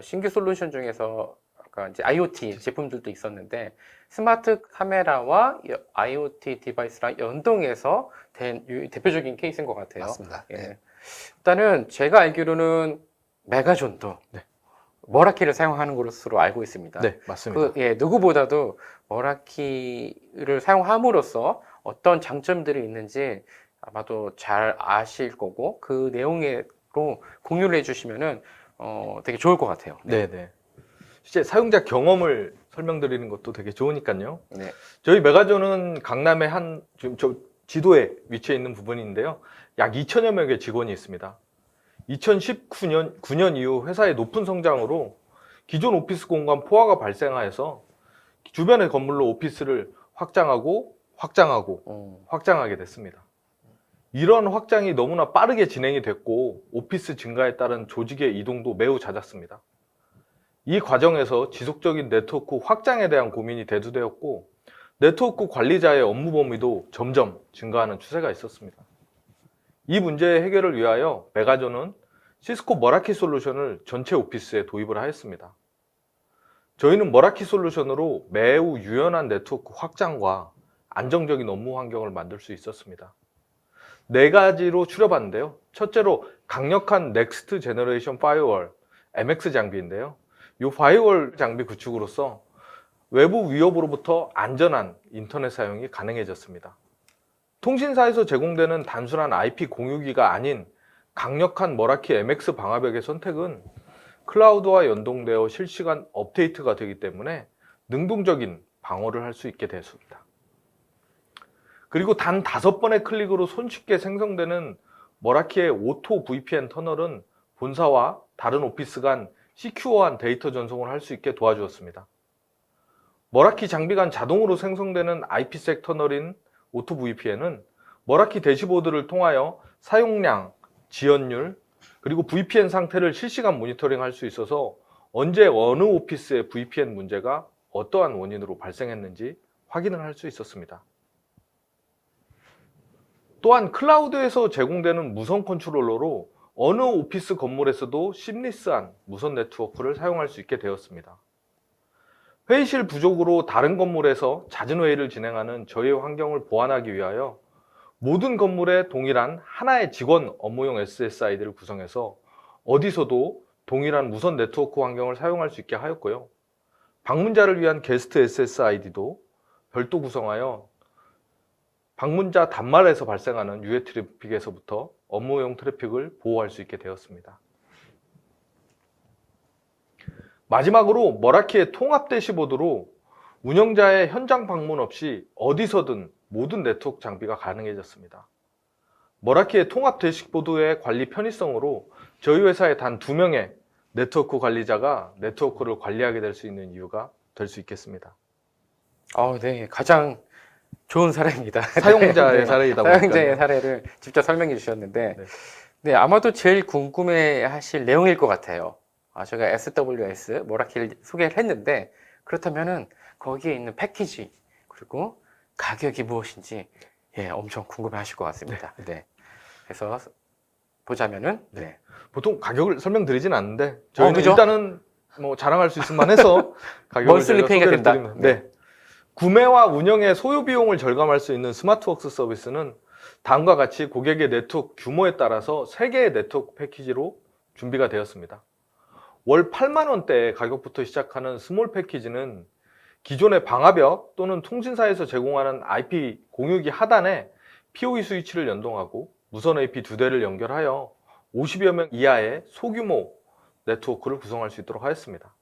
신규 솔루션 중에서 아까 이제 IoT 제품들도 있었는데 스마트 카메라와 IoT 디바이스랑 연동해서 된 대표적인 케이스인 것 같아요. 맞습니다. 예. 네. 일단은 제가 알기로는 메가존도 네. 머라키를 사용하는 것으로 알고 있습니다. 네, 맞습니다. 누구보다도 머라키를 사용함으로써 어떤 장점들이 있는지 아마도 잘 아실 거고 그 내용으로 공유를 해주시면은 되게 좋을 것 같아요. 네, 네. 실제 사용자 경험을 설명드리는 것도 되게 좋으니까요. 네. 저희 메가존은 강남의 지금 저 지도에 위치해 있는 부분인데요. 약 2천여 명의 직원이 있습니다. 2019년 이후 회사의 높은 성장으로 기존 오피스 공간 포화가 발생하여서 주변의 건물로 오피스를 확장하게 됐습니다. 이런 확장이 너무나 빠르게 진행이 됐고 오피스 증가에 따른 조직의 이동도 매우 잦았습니다. 이 과정에서 지속적인 네트워크 확장에 대한 고민이 대두되었고 네트워크 관리자의 업무 범위도 점점 증가하는 추세가 있었습니다. 이 문제의 해결을 위하여 메가존은 시스코 머라키 솔루션을 전체 오피스에 도입을 하였습니다. 저희는 머라키 솔루션으로 매우 유연한 네트워크 확장과 안정적인 업무 환경을 만들 수 있었습니다. 4가지로 추려봤는데요. 첫째로 강력한 넥스트 제너레이션 파이어월 MX 장비인데요. 이 파이어월 장비 구축으로써 외부 위협으로부터 안전한 인터넷 사용이 가능해졌습니다. 통신사에서 제공되는 단순한 IP 공유기가 아닌 강력한 머라키 MX 방화벽의 선택은 클라우드와 연동되어 실시간 업데이트가 되기 때문에 능동적인 방어를 할 수 있게 됐습니다. 그리고 단 5번의 클릭으로 손쉽게 생성되는 머라키의 오토 VPN 터널은 본사와 다른 오피스 간 시큐어한 데이터 전송을 할 수 있게 도와주었습니다. 머라키 장비 간 자동으로 생성되는 IPsec 터널인 오토 VPN은 머라키 대시보드를 통하여 사용량, 지연율, 그리고 VPN 상태를 실시간 모니터링 할 수 있어서 언제 어느 오피스의 VPN 문제가 어떠한 원인으로 발생했는지 확인을 할 수 있었습니다. 또한 클라우드에서 제공되는 무선 컨트롤러로 어느 오피스 건물에서도 심리스한 무선 네트워크를 사용할 수 있게 되었습니다. 회의실 부족으로 다른 건물에서 잦은 회의를 진행하는 저희의 환경을 보완하기 위하여 모든 건물에 동일한 하나의 직원 업무용 SSID를 구성해서 어디서도 동일한 무선 네트워크 환경을 사용할 수 있게 하였고요. 방문자를 위한 게스트 SSID도 별도 구성하여 방문자 단말에서 발생하는 유해 트래픽에서부터 업무용 트래픽을 보호할 수 있게 되었습니다. 마지막으로 머라키의 통합 대시보드로 운영자의 현장 방문 없이 어디서든 모든 네트워크 장비가 가능해졌습니다. 머라키의 통합 대시보드의 관리 편의성으로 저희 회사에 단 2명의 네트워크 관리자가 네트워크를 관리하게 될 수 있는 이유가 될 수 있겠습니다. 네, 가장 좋은 사례입니다. 사용자의 사례이다 보니까 사용자의 사례를 직접 설명해 주셨는데, 네. 네, 아마도 제일 궁금해 하실 내용일 것 같아요. 제가 SWS 머라키를 소개를 했는데, 그렇다면은 거기에 있는 패키지, 그리고 가격이 무엇인지, 엄청 궁금해 하실 것 같습니다. 네. 그래서 보자면은, 네. 보통 가격을 설명드리진 않는데 저희는 그죠? 일단은 뭐 자랑할 수 있을 만해서 가격을 먼슬리 제가 페이가 소개를 된다. 드립니다. 네. 구매와 운영의 소요 비용을 절감할 수 있는 스마트웍스 서비스는 다음과 같이 고객의 네트워크 규모에 따라서 3개의 네트워크 패키지로 준비가 되었습니다. 월 8만 원대의 가격부터 시작하는 스몰 패키지는 기존의 방화벽 또는 통신사에서 제공하는 IP 공유기 하단에 PoE 스위치를 연동하고 무선 AP 2대를 연결하여 50여 명 이하의 소규모 네트워크를 구성할 수 있도록 하였습니다.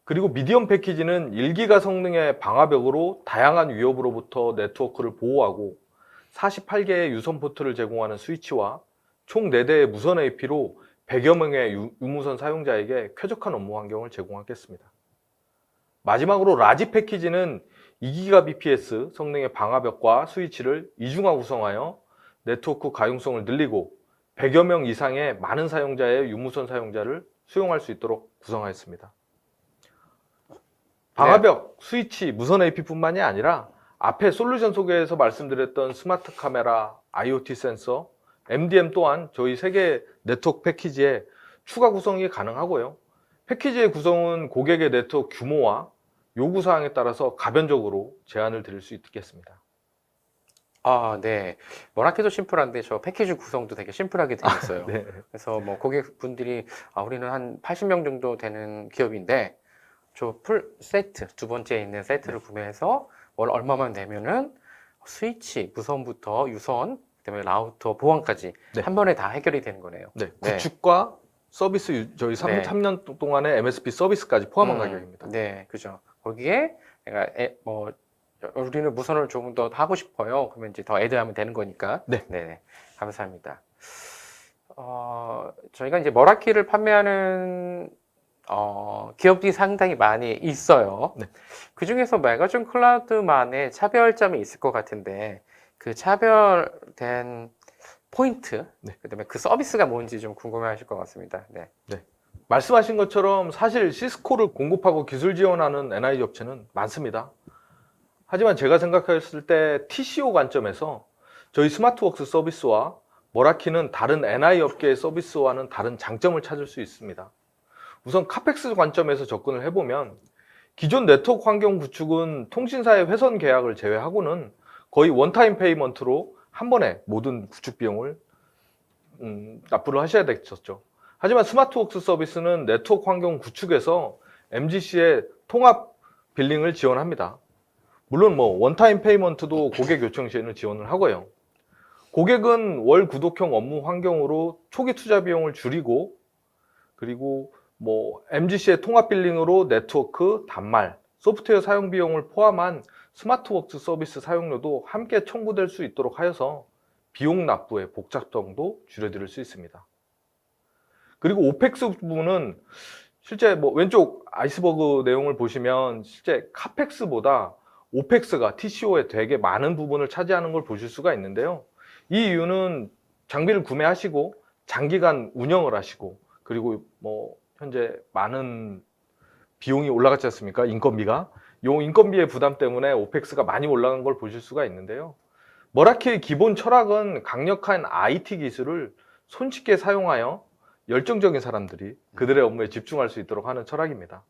그리고 미디엄 패키지는 1기가 성능의 방화벽으로 다양한 위협으로부터 네트워크를 보호하고 48개의 유선 포트를 제공하는 스위치와 총 4대의 무선 AP로 100여 명의 유무선 사용자에게 쾌적한 업무 환경을 제공하겠습니다. 마지막으로 라지 패키지는 2기가 bps 성능의 방화벽과 스위치를 이중화 구성하여 네트워크 가용성을 늘리고 100여 명 이상의 많은 사용자의 유무선 사용자를 수용할 수 있도록 구성하였습니다. 방화벽, 스위치, 무선 AP뿐만이 아니라 앞에 솔루션 소개에서 말씀드렸던 스마트 카메라, IoT 센서, MDM 또한 저희 세계 네트워크 패키지에 추가 구성이 가능하고요. 패키지의 구성은 고객의 네트워크 규모와 요구사항에 따라서 가변적으로 제한을 드릴 수 있겠습니다. 아, 네. 뭐라해도 심플한데 저 패키지 구성도 되게 심플하게 되어 있어요. 네. 그래서 뭐 고객분들이 우리는 한 80명 정도 되는 기업인데 저 풀 세트, 두 번째 있는 세트를 구매해서 월 얼마만 내면은 스위치, 무선부터 유선, 그다음에 라우터, 보안까지 네. 한 번에 다 해결이 되는 거네요. 네, 네. 구축과 서비스 저희 네. 3년 동안의 MSP 서비스까지 포함한 가격입니다. 네, 그죠. 거기에 내가 우리는 무선을 조금 더 하고 싶어요. 그러면 이제 더 애드하면 되는 거니까. 네. 네, 감사합니다. 저희가 이제 머라키를 판매하는 기업들이 상당히 많이 있어요. 네. 그 중에서 메가준 클라우드만의 차별점이 있을 것 같은데 그 차별된 포인트, 네. 그다음에 그 서비스가 뭔지 좀 궁금해하실 것 같습니다. 네. 말씀하신 것처럼 사실 시스코를 공급하고 기술 지원하는 NI 업체는 많습니다. 하지만 제가 생각했을 때 TCO 관점에서 저희 스마트웍스 서비스와 머라키는 다른 NI 업계의 서비스와는 다른 장점을 찾을 수 있습니다. 우선 카펙스 관점에서 접근을 해보면 기존 네트워크 환경 구축은 통신사의 회선 계약을 제외하고는 거의 원타임 페이먼트로 한 번에 모든 구축 비용을 납부를 하셔야 됐었죠. 하지만 스마트웍스 서비스는 네트워크 환경 구축에서 MGC의 통합 빌링을 지원합니다. 물론 원타임 페이먼트도 고객 요청 시에는 지원을 하고요. 고객은 월 구독형 업무 환경으로 초기 투자 비용을 줄이고, 그리고 MGC의 통합 빌링으로 네트워크, 단말, 소프트웨어 사용 비용을 포함한 스마트웍스 서비스 사용료도 함께 청구될 수 있도록 하여서 비용 납부의 복잡성도 줄여드릴 수 있습니다. 그리고 오펙스 부분은 실제 왼쪽 아이스버그 내용을 보시면 실제 카펙스보다 오펙스가 TCO에 되게 많은 부분을 차지하는 걸 보실 수가 있는데요. 이 이유는 장비를 구매하시고 장기간 운영을 하시고, 그리고 현재 많은 비용이 올라갔지 않습니까? 인건비가. 이 인건비의 부담 때문에 오펙스가 많이 올라간 걸 보실 수가 있는데요. 머라키의 기본 철학은 강력한 IT 기술을 손쉽게 사용하여 열정적인 사람들이 그들의 업무에 집중할 수 있도록 하는 철학입니다.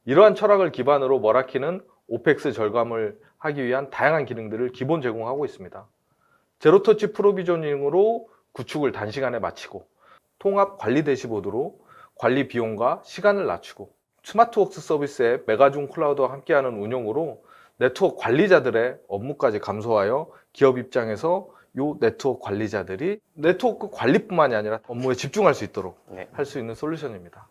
이러한 철학을 기반으로 머라키는 오펙스 절감을 하기 위한 다양한 기능들을 기본 제공하고 있습니다. 제로터치 프로비저닝으로 구축을 단시간에 마치고, 통합 관리 대시보드로 관리 비용과 시간을 낮추고, 스마트웍스 서비스의 메가준 클라우드와 함께하는 운용으로 네트워크 관리자들의 업무까지 감소하여 기업 입장에서 이 네트워크 관리자들이 네트워크 관리뿐만이 아니라 업무에 집중할 수 있도록 할 수 있는 솔루션입니다.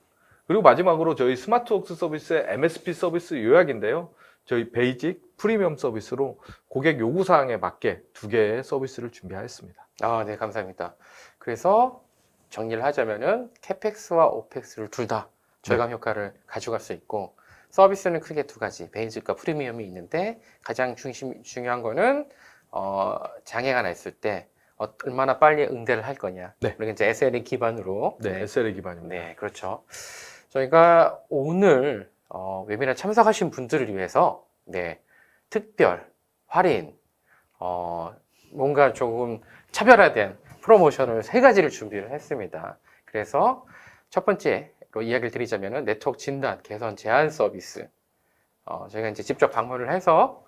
그리고 마지막으로 저희 스마트웍스 서비스의 MSP 서비스 요약인데요. 저희 베이직, 프리미엄 서비스로 고객 요구사항에 맞게 2개의 서비스를 준비하였습니다. 네, 감사합니다. 그래서 정리를 하자면은 캐펙스와 오펙스를 둘 다 절감 효과를 가져갈 수 있고, 서비스는 크게 2가지, 베이직과 프리미엄이 있는데 가장 중요한 거는 장애가 났을 때 얼마나 빨리 응대를 할 거냐. 네. 그리고 이제 SLA 기반으로. SLA 기반입니다. 네, 그렇죠. 저희가 오늘 웨비나 참석하신 분들을 위해서 특별 할인, 뭔가 조금 차별화된 프로모션을 3가지를 준비를 했습니다. 그래서 첫 번째로 이야기를 드리자면은 네트워크 진단, 개선, 제한 서비스. 저희가 이제 직접 방문을 해서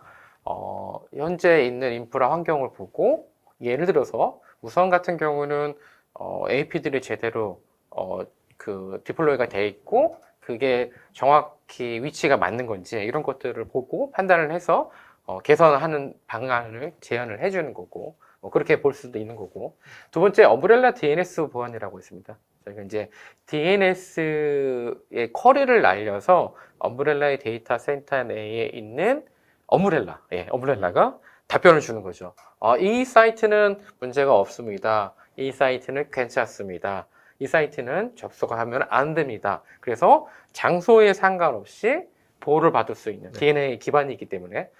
현재 있는 인프라 환경을 보고, 예를 들어서 무선 같은 경우는 AP들이 제대로 디플로이가 돼 있고 그게 정확히 위치가 맞는 건지 이런 것들을 보고 판단을 해서 개선하는 방안을 제안을 해주는 거고, 그렇게 볼 수도 있는 거고. 두 번째, 엄브렐라 DNS 보안이라고 있습니다. 저희가 이제 DNS의 쿼리를 날려서 엄브렐라의 데이터 센터 내에 있는 엄브렐라가 답변을 주는 거죠. 이 사이트는 문제가 없습니다. 이 사이트는 괜찮습니다. 이 사이트는 접속하면 안 됩니다. 그래서 장소에 상관없이 보호를 받을 수 있는 DNA 기반이기 때문에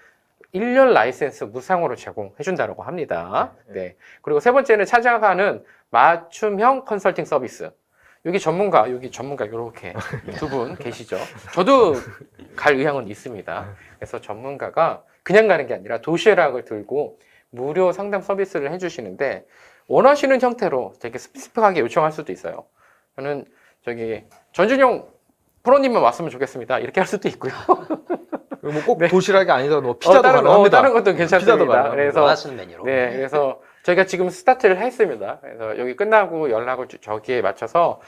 1년 라이센스 무상으로 제공해 준다고 합니다. 네. 그리고 세 번째는 찾아가는 맞춤형 컨설팅 서비스. 여기 전문가 이렇게 두 분 계시죠. 저도 갈 의향은 있습니다. 그래서 전문가가 그냥 가는 게 아니라 도시락을 들고 무료 상담 서비스를 해주시는데 원하시는 형태로 되게 스페시픽하게 요청할 수도 있어요. 저는 전준용 프로님만 왔으면 좋겠습니다. 이렇게 할 수도 있고요. 꼭 네. 도시락이 아니더라도 피자도 가능합니다. 다른 것도 피자도 괜찮습니다. 가능합니다. 그래서 원하시는 메뉴로. 네, 그래서 저희가 지금 스타트를 했습니다. 그래서 여기 끝나고 연락을 저기에 맞춰서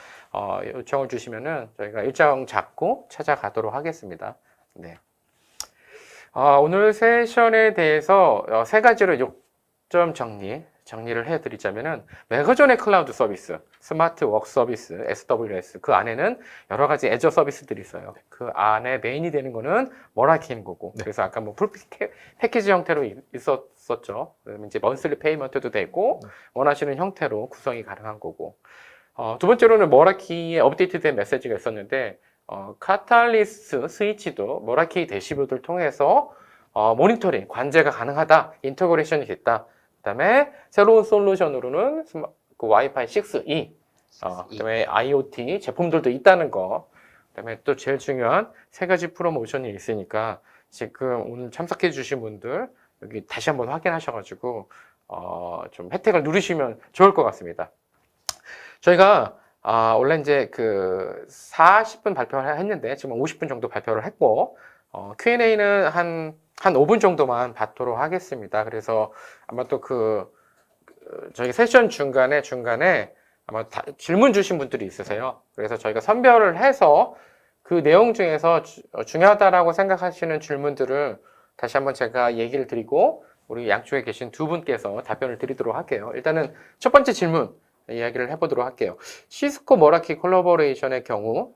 요청을 주시면은 저희가 일정 잡고 찾아가도록 하겠습니다. 네. 오늘 세션에 대해서 세 가지로 요점 정리를 해드리자면은 메가존의 클라우드 서비스, 스마트 워크 서비스, SWS 그 안에는 여러 가지 애저 서비스들이 있어요. 그 안에 메인이 되는 거는 머라키인 거고. 네. 그래서 아까 뭐 풀 패키지 형태로 있었죠. 그러면 이제 먼슬리 페이먼트도 되고 원하시는 형태로 구성이 가능한 거고. 두 번째로는 머라키의 업데이트된 메시지가 있었는데 카탈리스트 스위치도 머라키 대시보드를 통해서 모니터링, 관제가 가능하다, 인터그레이션이 됐다. 그다음에 새로운 솔루션으로는 그 와이파이 6E, 그다음에 IoT 제품들도 있다는 거. 그다음에 또 제일 중요한 세 가지 프로모션이 있으니까 지금 오늘 참석해 주신 분들 여기 다시 한번 확인하셔가지고 좀 혜택을 누리시면 좋을 것 같습니다. 저희가 원래 이제 그 40분 발표를 했는데 지금 50분 정도 발표를 했고 Q&A는 한 5분 정도만 받도록 하겠습니다. 그래서 아마 또 저희 세션 중간에 아마 질문 주신 분들이 있으세요. 그래서 저희가 선별을 해서 그 내용 중에서 중요하다라고 생각하시는 질문들을 다시 한번 제가 얘기를 드리고 우리 양쪽에 계신 두 분께서 답변을 드리도록 할게요. 일단은 첫 번째 질문 이야기를 해보도록 할게요. 시스코 머라키 콜라보레이션의 경우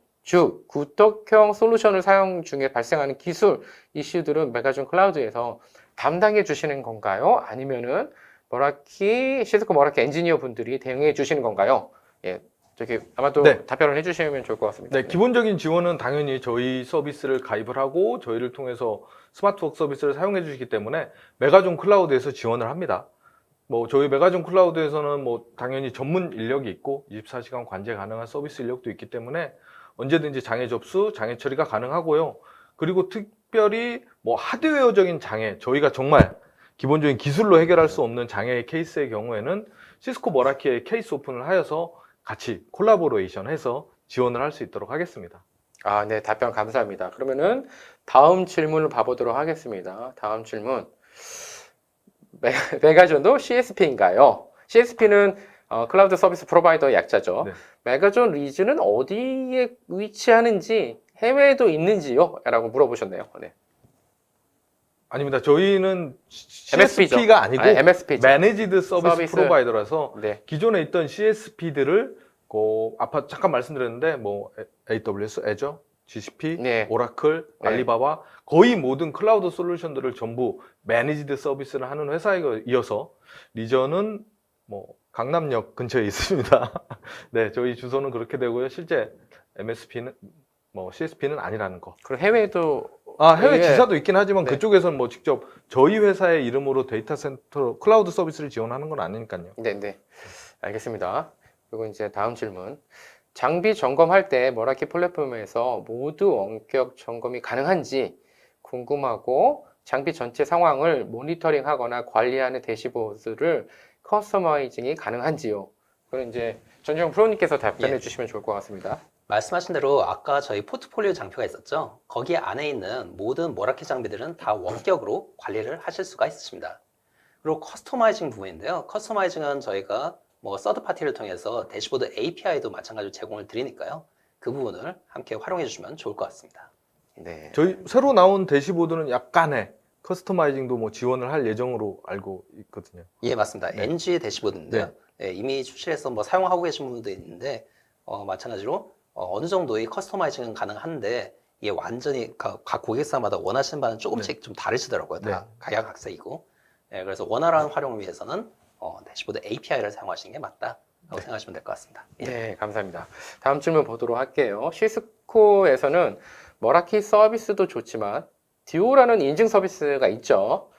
구독형 솔루션을 사용 중에 발생하는 기술 이슈들은 메가존 클라우드에서 담당해 주시는 건가요? 아니면은 시스코 머라키 엔지니어 분들이 대응해 주시는 건가요? 예, 아마도 네. 답변을 해주시면 좋을 것 같습니다. 네, 기본적인 지원은 당연히 저희 서비스를 가입을 하고 저희를 통해서 스마트워크 서비스를 사용해 주시기 때문에 메가존 클라우드에서 지원을 합니다. 저희 메가존 클라우드에서는 당연히 전문 인력이 있고 24시간 관제 가능한 서비스 인력도 있기 때문에 언제든지 장애 접수, 장애 처리가 가능하고요. 그리고 특별히 하드웨어적인 장애, 저희가 정말 기본적인 기술로 해결할 수 없는 장애의 케이스의 경우에는 시스코 머라키에 케이스 오픈을 하여서 같이 콜라보레이션 해서 지원을 할 수 있도록 하겠습니다. 네, 답변 감사합니다. 그러면은 다음 질문을 봐보도록 하겠습니다. 다음 질문. 메가존도 CSP인가요? CSP는 클라우드 서비스 프로바이더 약자죠. 네. 메가존 리즈는 어디에 위치하는지 해외에도 있는지요? 라고 물어보셨네요. 네. 아닙니다. 저희는 MSP죠. CSP가 아니고 MSP죠. 매니지드 서비스 프로바이더라서 네. 기존에 있던 CSP들을 아까 잠깐 말씀드렸는데 AWS, Azure, GCP, 네. 오라클, 네. 알리바바 거의 모든 클라우드 솔루션들을 전부 매니지드 서비스를 하는 회사에 이어서 리전은 강남역 근처에 있습니다. 네, 저희 주소는 그렇게 되고요. 실제 MSP는 CSP는 아니라는 거. 그리고 해외에도 해외 예. 지사도 있긴 하지만 네. 그쪽에서는 직접 저희 회사의 이름으로 데이터 센터 클라우드 서비스를 지원하는 건 아니니까요. 네. 알겠습니다. 그리고 이제 다음 질문. 장비 점검할 때 머라키 플랫폼에서 모두 원격 점검이 가능한지 궁금하고 장비 전체 상황을 모니터링하거나 관리하는 대시보드를 커스터마이징이 가능한지요? 그럼 이제 전주영 프로님께서 답변해 예. 주시면 좋을 것 같습니다. 말씀하신 대로 아까 저희 포트폴리오 장표가 있었죠. 거기 안에 있는 모든 머라키 장비들은 다 원격으로 관리를 하실 수가 있으십니다. 그리고 커스터마이징 부분인데요. 커스터마이징은 저희가 서드 파티를 통해서 대시보드 API도 마찬가지로 제공을 드리니까요. 그 부분을 함께 활용해 주시면 좋을 것 같습니다. 네. 저희 새로 나온 대시보드는 약간의 커스터마이징도 지원을 할 예정으로 알고 있거든요. 예, 맞습니다. 네. NG 대시보드인데요. 예, 이미 출시해서 사용하고 계신 분도 있는데 마찬가지로 어느 정도의 커스터마이징은 가능한데 이게 완전히 각 고객사마다 원하시는 바는 조금씩 좀 다르시더라고요. 다 각양각색이고. 예, 그래서 원활한 활용을 위해서는 대시보드 API를 사용하시는 게 맞다라고 생각하시면 될 것 같습니다. 예. 네, 감사합니다. 다음 질문 보도록 할게요. 시스코에서는 머라키 서비스도 좋지만 듀오라는 인증 서비스가 있죠.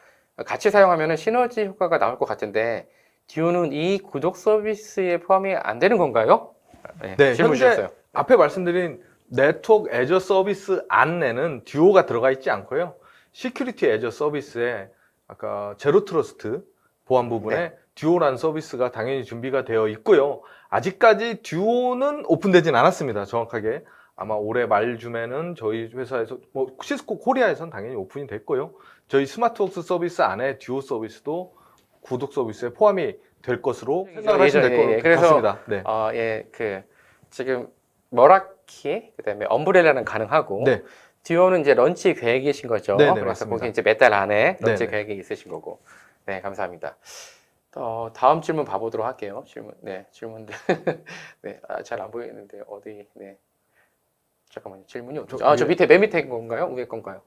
같이 사용하면 시너지 효과가 나올 것 같은데 듀오는 이 구독 서비스에 포함이 안 되는 건가요? 네, 질문 현재 주셨어요. 앞에 말씀드린 네트워크 애저 서비스 안내는 듀오가 들어가 있지 않고요. 시큐리티 애저 서비스에 아까 제로 트러스트 보안 부분에 네. 듀오라는 서비스가 당연히 준비가 되어 있고요. 아직까지 듀오는 오픈되진 않았습니다. 정확하게. 아마 올해 말쯤에는 저희 회사에서, 뭐 시스코 코리아에서는 당연히 오픈이 됐고요. 저희 스마트웍스 서비스 안에 듀오 서비스도 구독 서비스에 포함이 될 것으로 생각을 하시면 될 것 그래서 같습니다. 네. 지금 머라키 그다음에 엄브렐라는 가능하고 네. 듀오는 이제 런치 계획이신 거죠. 네네, 그래서 맞습니다. 거기 이제 몇 달 안에 런치 네네. 계획이 있으신 거고. 네, 감사합니다. 다음 질문 봐보도록 할게요. 질문들. 네, 잘 안 보이는데 어디? 네, 잠깐만요. 질문이 어디죠? 저 밑에 맨 밑에 건가요? 위에 건가요?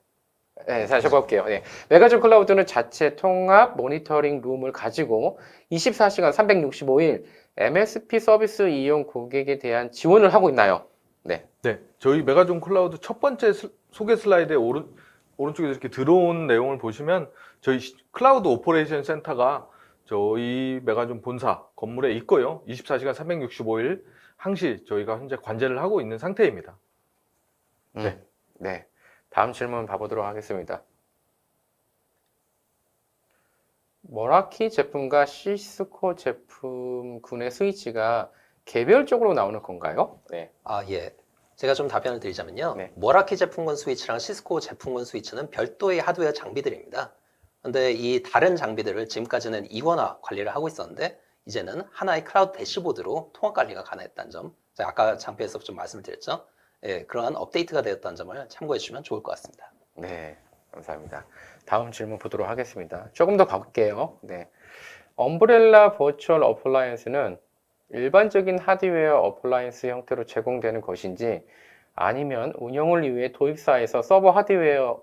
네, 다시 볼게요. 네. 메가존 클라우드는 자체 통합 모니터링 룸을 가지고 24시간 365일 MSP 서비스 이용 고객에 대한 지원을 하고 있나요? 네. 네, 저희 메가존 클라우드 첫 번째 소개 슬라이드에 오른쪽에 이렇게 들어온 내용을 보시면 저희 클라우드 오퍼레이션 센터가 저희 메가존 본사 건물에 있고요. 24시간 365일 항시 저희가 현재 관제를 하고 있는 상태입니다. 네. 네. 다음 질문 봐보도록 하겠습니다. 머라키 제품과 시스코 제품군의 스위치가 개별적으로 나오는 건가요? 네. 예. 제가 좀 답변을 드리자면요. 네. 머라키 제품군 스위치랑 시스코 제품군 스위치는 별도의 하드웨어 장비들입니다. 근데 이 다른 장비들을 지금까지는 이원화 관리를 하고 있었는데 이제는 하나의 클라우드 대시보드로 통합 관리가 가능했다는 점, 제가 아까 장비에서 좀 말씀을 드렸죠. 예, 그러한 업데이트가 되었다는 점을 참고해 주시면 좋을 것 같습니다. 네, 감사합니다. 다음 질문 보도록 하겠습니다. 조금 더 가볼게요. 네. 엄브렐라 버추얼 어플라이언스는 일반적인 하드웨어 어플라이언스 형태로 제공되는 것인지 아니면 운영을 위해 도입사에서 서버 하드웨어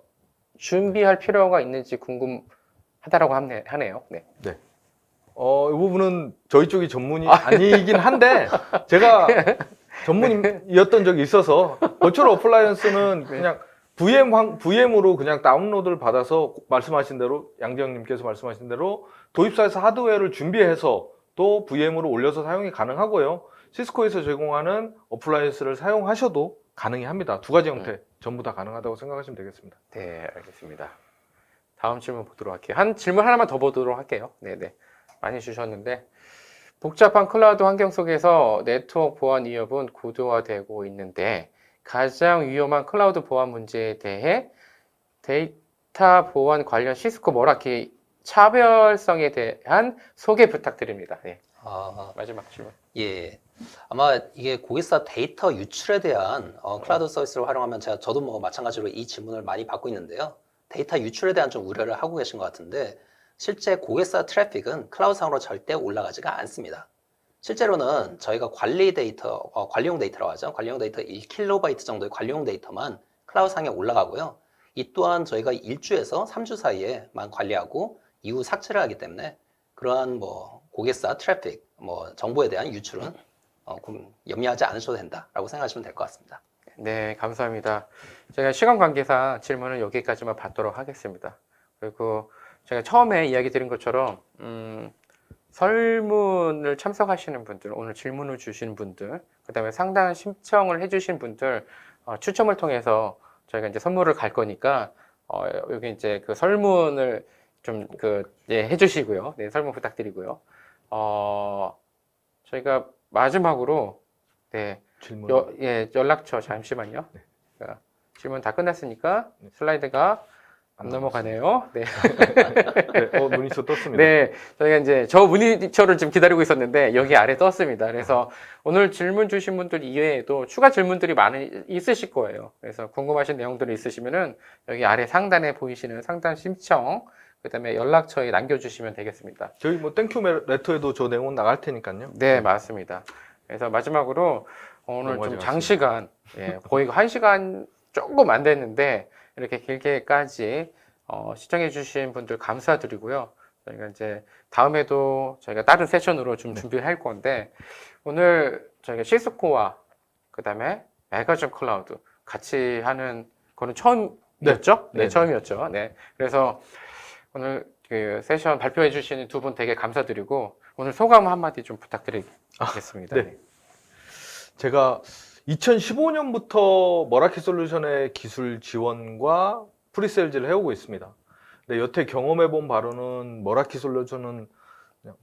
준비할 필요가 있는지 궁금하다라고 하네요. 네. 네. 이 부분은 저희 쪽이 전문이 아니긴 한데 제가 전문이었던 적이 있어서 버추얼 어플라이언스는 그냥 VM으로 그냥 다운로드를 받아서 말씀하신 대로 양재영님께서 말씀하신 대로 도입사에서 하드웨어를 준비해서 또 VM으로 올려서 사용이 가능하고요. 시스코에서 제공하는 어플라이언스를 사용하셔도 가능히 합니다. 두 가지 형태 전부 다 가능하다고 생각하시면 되겠습니다. 네, 알겠습니다. 다음 질문 보도록 할게요. 질문 하나만 더 보도록 할게요. 네네. 많이 주셨는데 복잡한 클라우드 환경 속에서 네트워크 보안 위협은 고도화되고 있는데 가장 위험한 클라우드 보안 문제에 대해 데이터 보안 관련 시스코 머라키 차별성에 대한 소개 부탁드립니다. 네. 마지막 질문. 예. 아마 이게 고객사 데이터 유출에 대한 클라우드 서비스를 활용하면 저도 뭐 마찬가지로 이 질문을 많이 받고 있는데요. 데이터 유출에 대한 좀 우려를 하고 계신 것 같은데 실제 고객사 트래픽은 클라우드상으로 절대 올라가지가 않습니다. 실제로는 저희가 관리 데이터, 관리용 데이터라고 하죠. 관리용 데이터 1KB 정도의 관리용 데이터만 클라우드상에 올라가고요. 이 또한 저희가 1주에서 3주 사이에만 관리하고 이후 삭제를 하기 때문에 그러한 뭐 고객사 트래픽, 뭐 정보에 대한 유출은 염려하지 않으셔도 된다라고 생각하시면 될 것 같습니다. 네, 감사합니다. 제가 시간 관계상 질문은 여기까지만 받도록 하겠습니다. 그리고 제가 처음에 이야기 드린 것처럼 설문을 참석하시는 분들, 오늘 질문을 주신 분들, 그 다음에 상담 신청을 해주신 분들 추첨을 통해서 저희가 이제 선물을 갈 거니까 여기 이제 그 설문을 좀 해주시고요. 네, 설문 부탁드리고요. 저희가 마지막으로 네, 질문. 연락처 잠시만요. 자, 질문 다 끝났으니까 슬라이드가 안 넘어가네요. 네. 네, 모니터 떴습니다. 네, 저희가 이제 저 모니터를 지금 기다리고 있었는데 여기 아래 떴습니다. 그래서 오늘 질문 주신 분들 이외에도 추가 질문들이 많이 있으실 거예요. 그래서 궁금하신 내용들이 있으시면은 여기 아래 상단에 보이시는 상담 신청, 그다음에 연락처에 남겨주시면 되겠습니다. 저희 뭐 땡큐 레터에도 저 내용은 나갈 테니까요. 네, 맞습니다. 그래서 마지막으로 오늘 좀 넘어가지 장시간, 거의 1시간 조금 안 됐는데 이렇게 길게까지 시청해 주신 분들 감사드리고요. 저희가 이제 다음에도 저희가 다른 세션으로 좀 준비를 할 건데 오늘 저희가 시스코와 그다음에 메가존 클라우드 같이 하는 거는 처음인 처음이었죠? 네. 네, 처음이었죠. 네. 그래서 오늘 그 세션 발표해 주시는 두 분 되게 감사드리고 오늘 소감 한마디 좀 부탁드리겠습니다. 네. 제가 2015년부터 머라키 솔루션의 기술 지원과 프리세일즈를 해오고 있습니다. 근데 여태 경험해본 바로는 머라키 솔루션은 그냥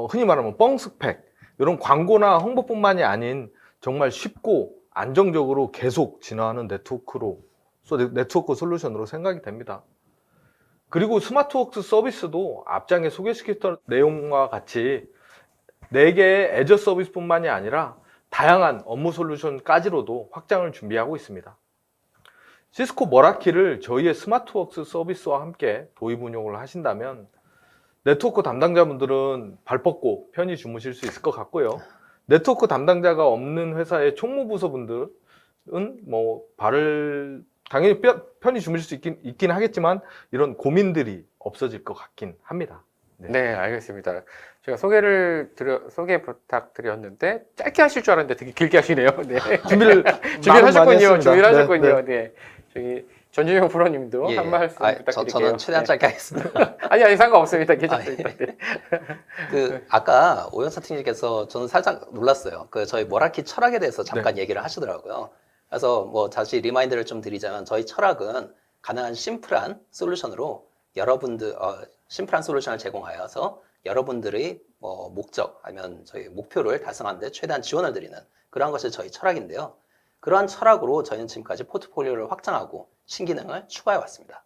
흔히 말하면 뻥스펙 이런 광고나 홍보뿐만이 아닌 정말 쉽고 안정적으로 계속 진화하는 네트워크 솔루션으로 생각이 됩니다. 그리고 스마트웍스 서비스도 앞장에 소개시켰던 내용과 같이 4개의 애저 서비스뿐만이 아니라 다양한 업무 솔루션까지로도 확장을 준비하고 있습니다. 시스코 머라키를 저희의 스마트웍스 서비스와 함께 도입 운용을 하신다면 네트워크 담당자분들은 발 뻗고 편히 주무실 수 있을 것 같고요. 네트워크 담당자가 없는 회사의 총무부서분들은 뭐 발을 당연히 편히 주무실 수 있긴 하겠지만 이런 고민들이 없어질 것 같긴 합니다. 네, 알겠습니다. 제가 소개 부탁드렸는데 짧게 하실 줄 알았는데 되게 길게 하시네요. 네. 준비를 하셨군요. 준비를 하셨군요. 네. 네. 저기 전준영 프로님도 한 말씀 부탁드릴게요. 저는 최대한 네. 짧게 하겠습니다. 아니 상관없습니다. 괜찮습니다. 네. 아까 오영사 팀장님께서 저는 살짝 놀랐어요. 저희 머라키 철학에 대해서 잠깐 얘기를 하시더라고요. 그래서 뭐 다시 리마인드를 좀 드리자면 저희 철학은 가능한 심플한 솔루션으로 심플한 솔루션을 제공하여서 여러분들의 목적 아니면 저희 목표를 달성하는 데 최대한 지원을 드리는 그러한 것이 저희 철학인데요. 그러한 철학으로 저희는 지금까지 포트폴리오를 확장하고 신기능을 추가해 왔습니다.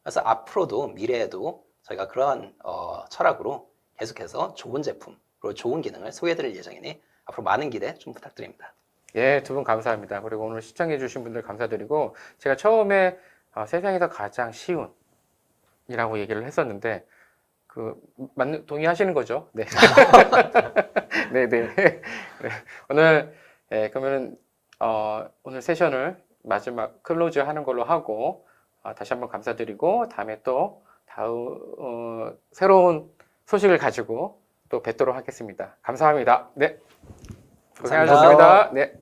그래서 앞으로도 미래에도 저희가 그러한 철학으로 계속해서 좋은 제품 그리고 좋은 기능을 소개해 드릴 예정이니 앞으로 많은 기대 좀 부탁드립니다. 예, 두 분 감사합니다. 그리고 오늘 시청해 주신 분들 감사드리고 제가 처음에 세상에서 가장 쉬운 이라고 얘기를 했었는데 동의하시는 거죠? 네. 네, 네. 오늘 그러면은 오늘 세션을 마지막 클로즈 하는 걸로 하고 다시 한번 감사드리고 다음에 또 새로운 소식을 가지고 또 뵙도록 하겠습니다. 감사합니다. 네. 고생하셨습니다. 네.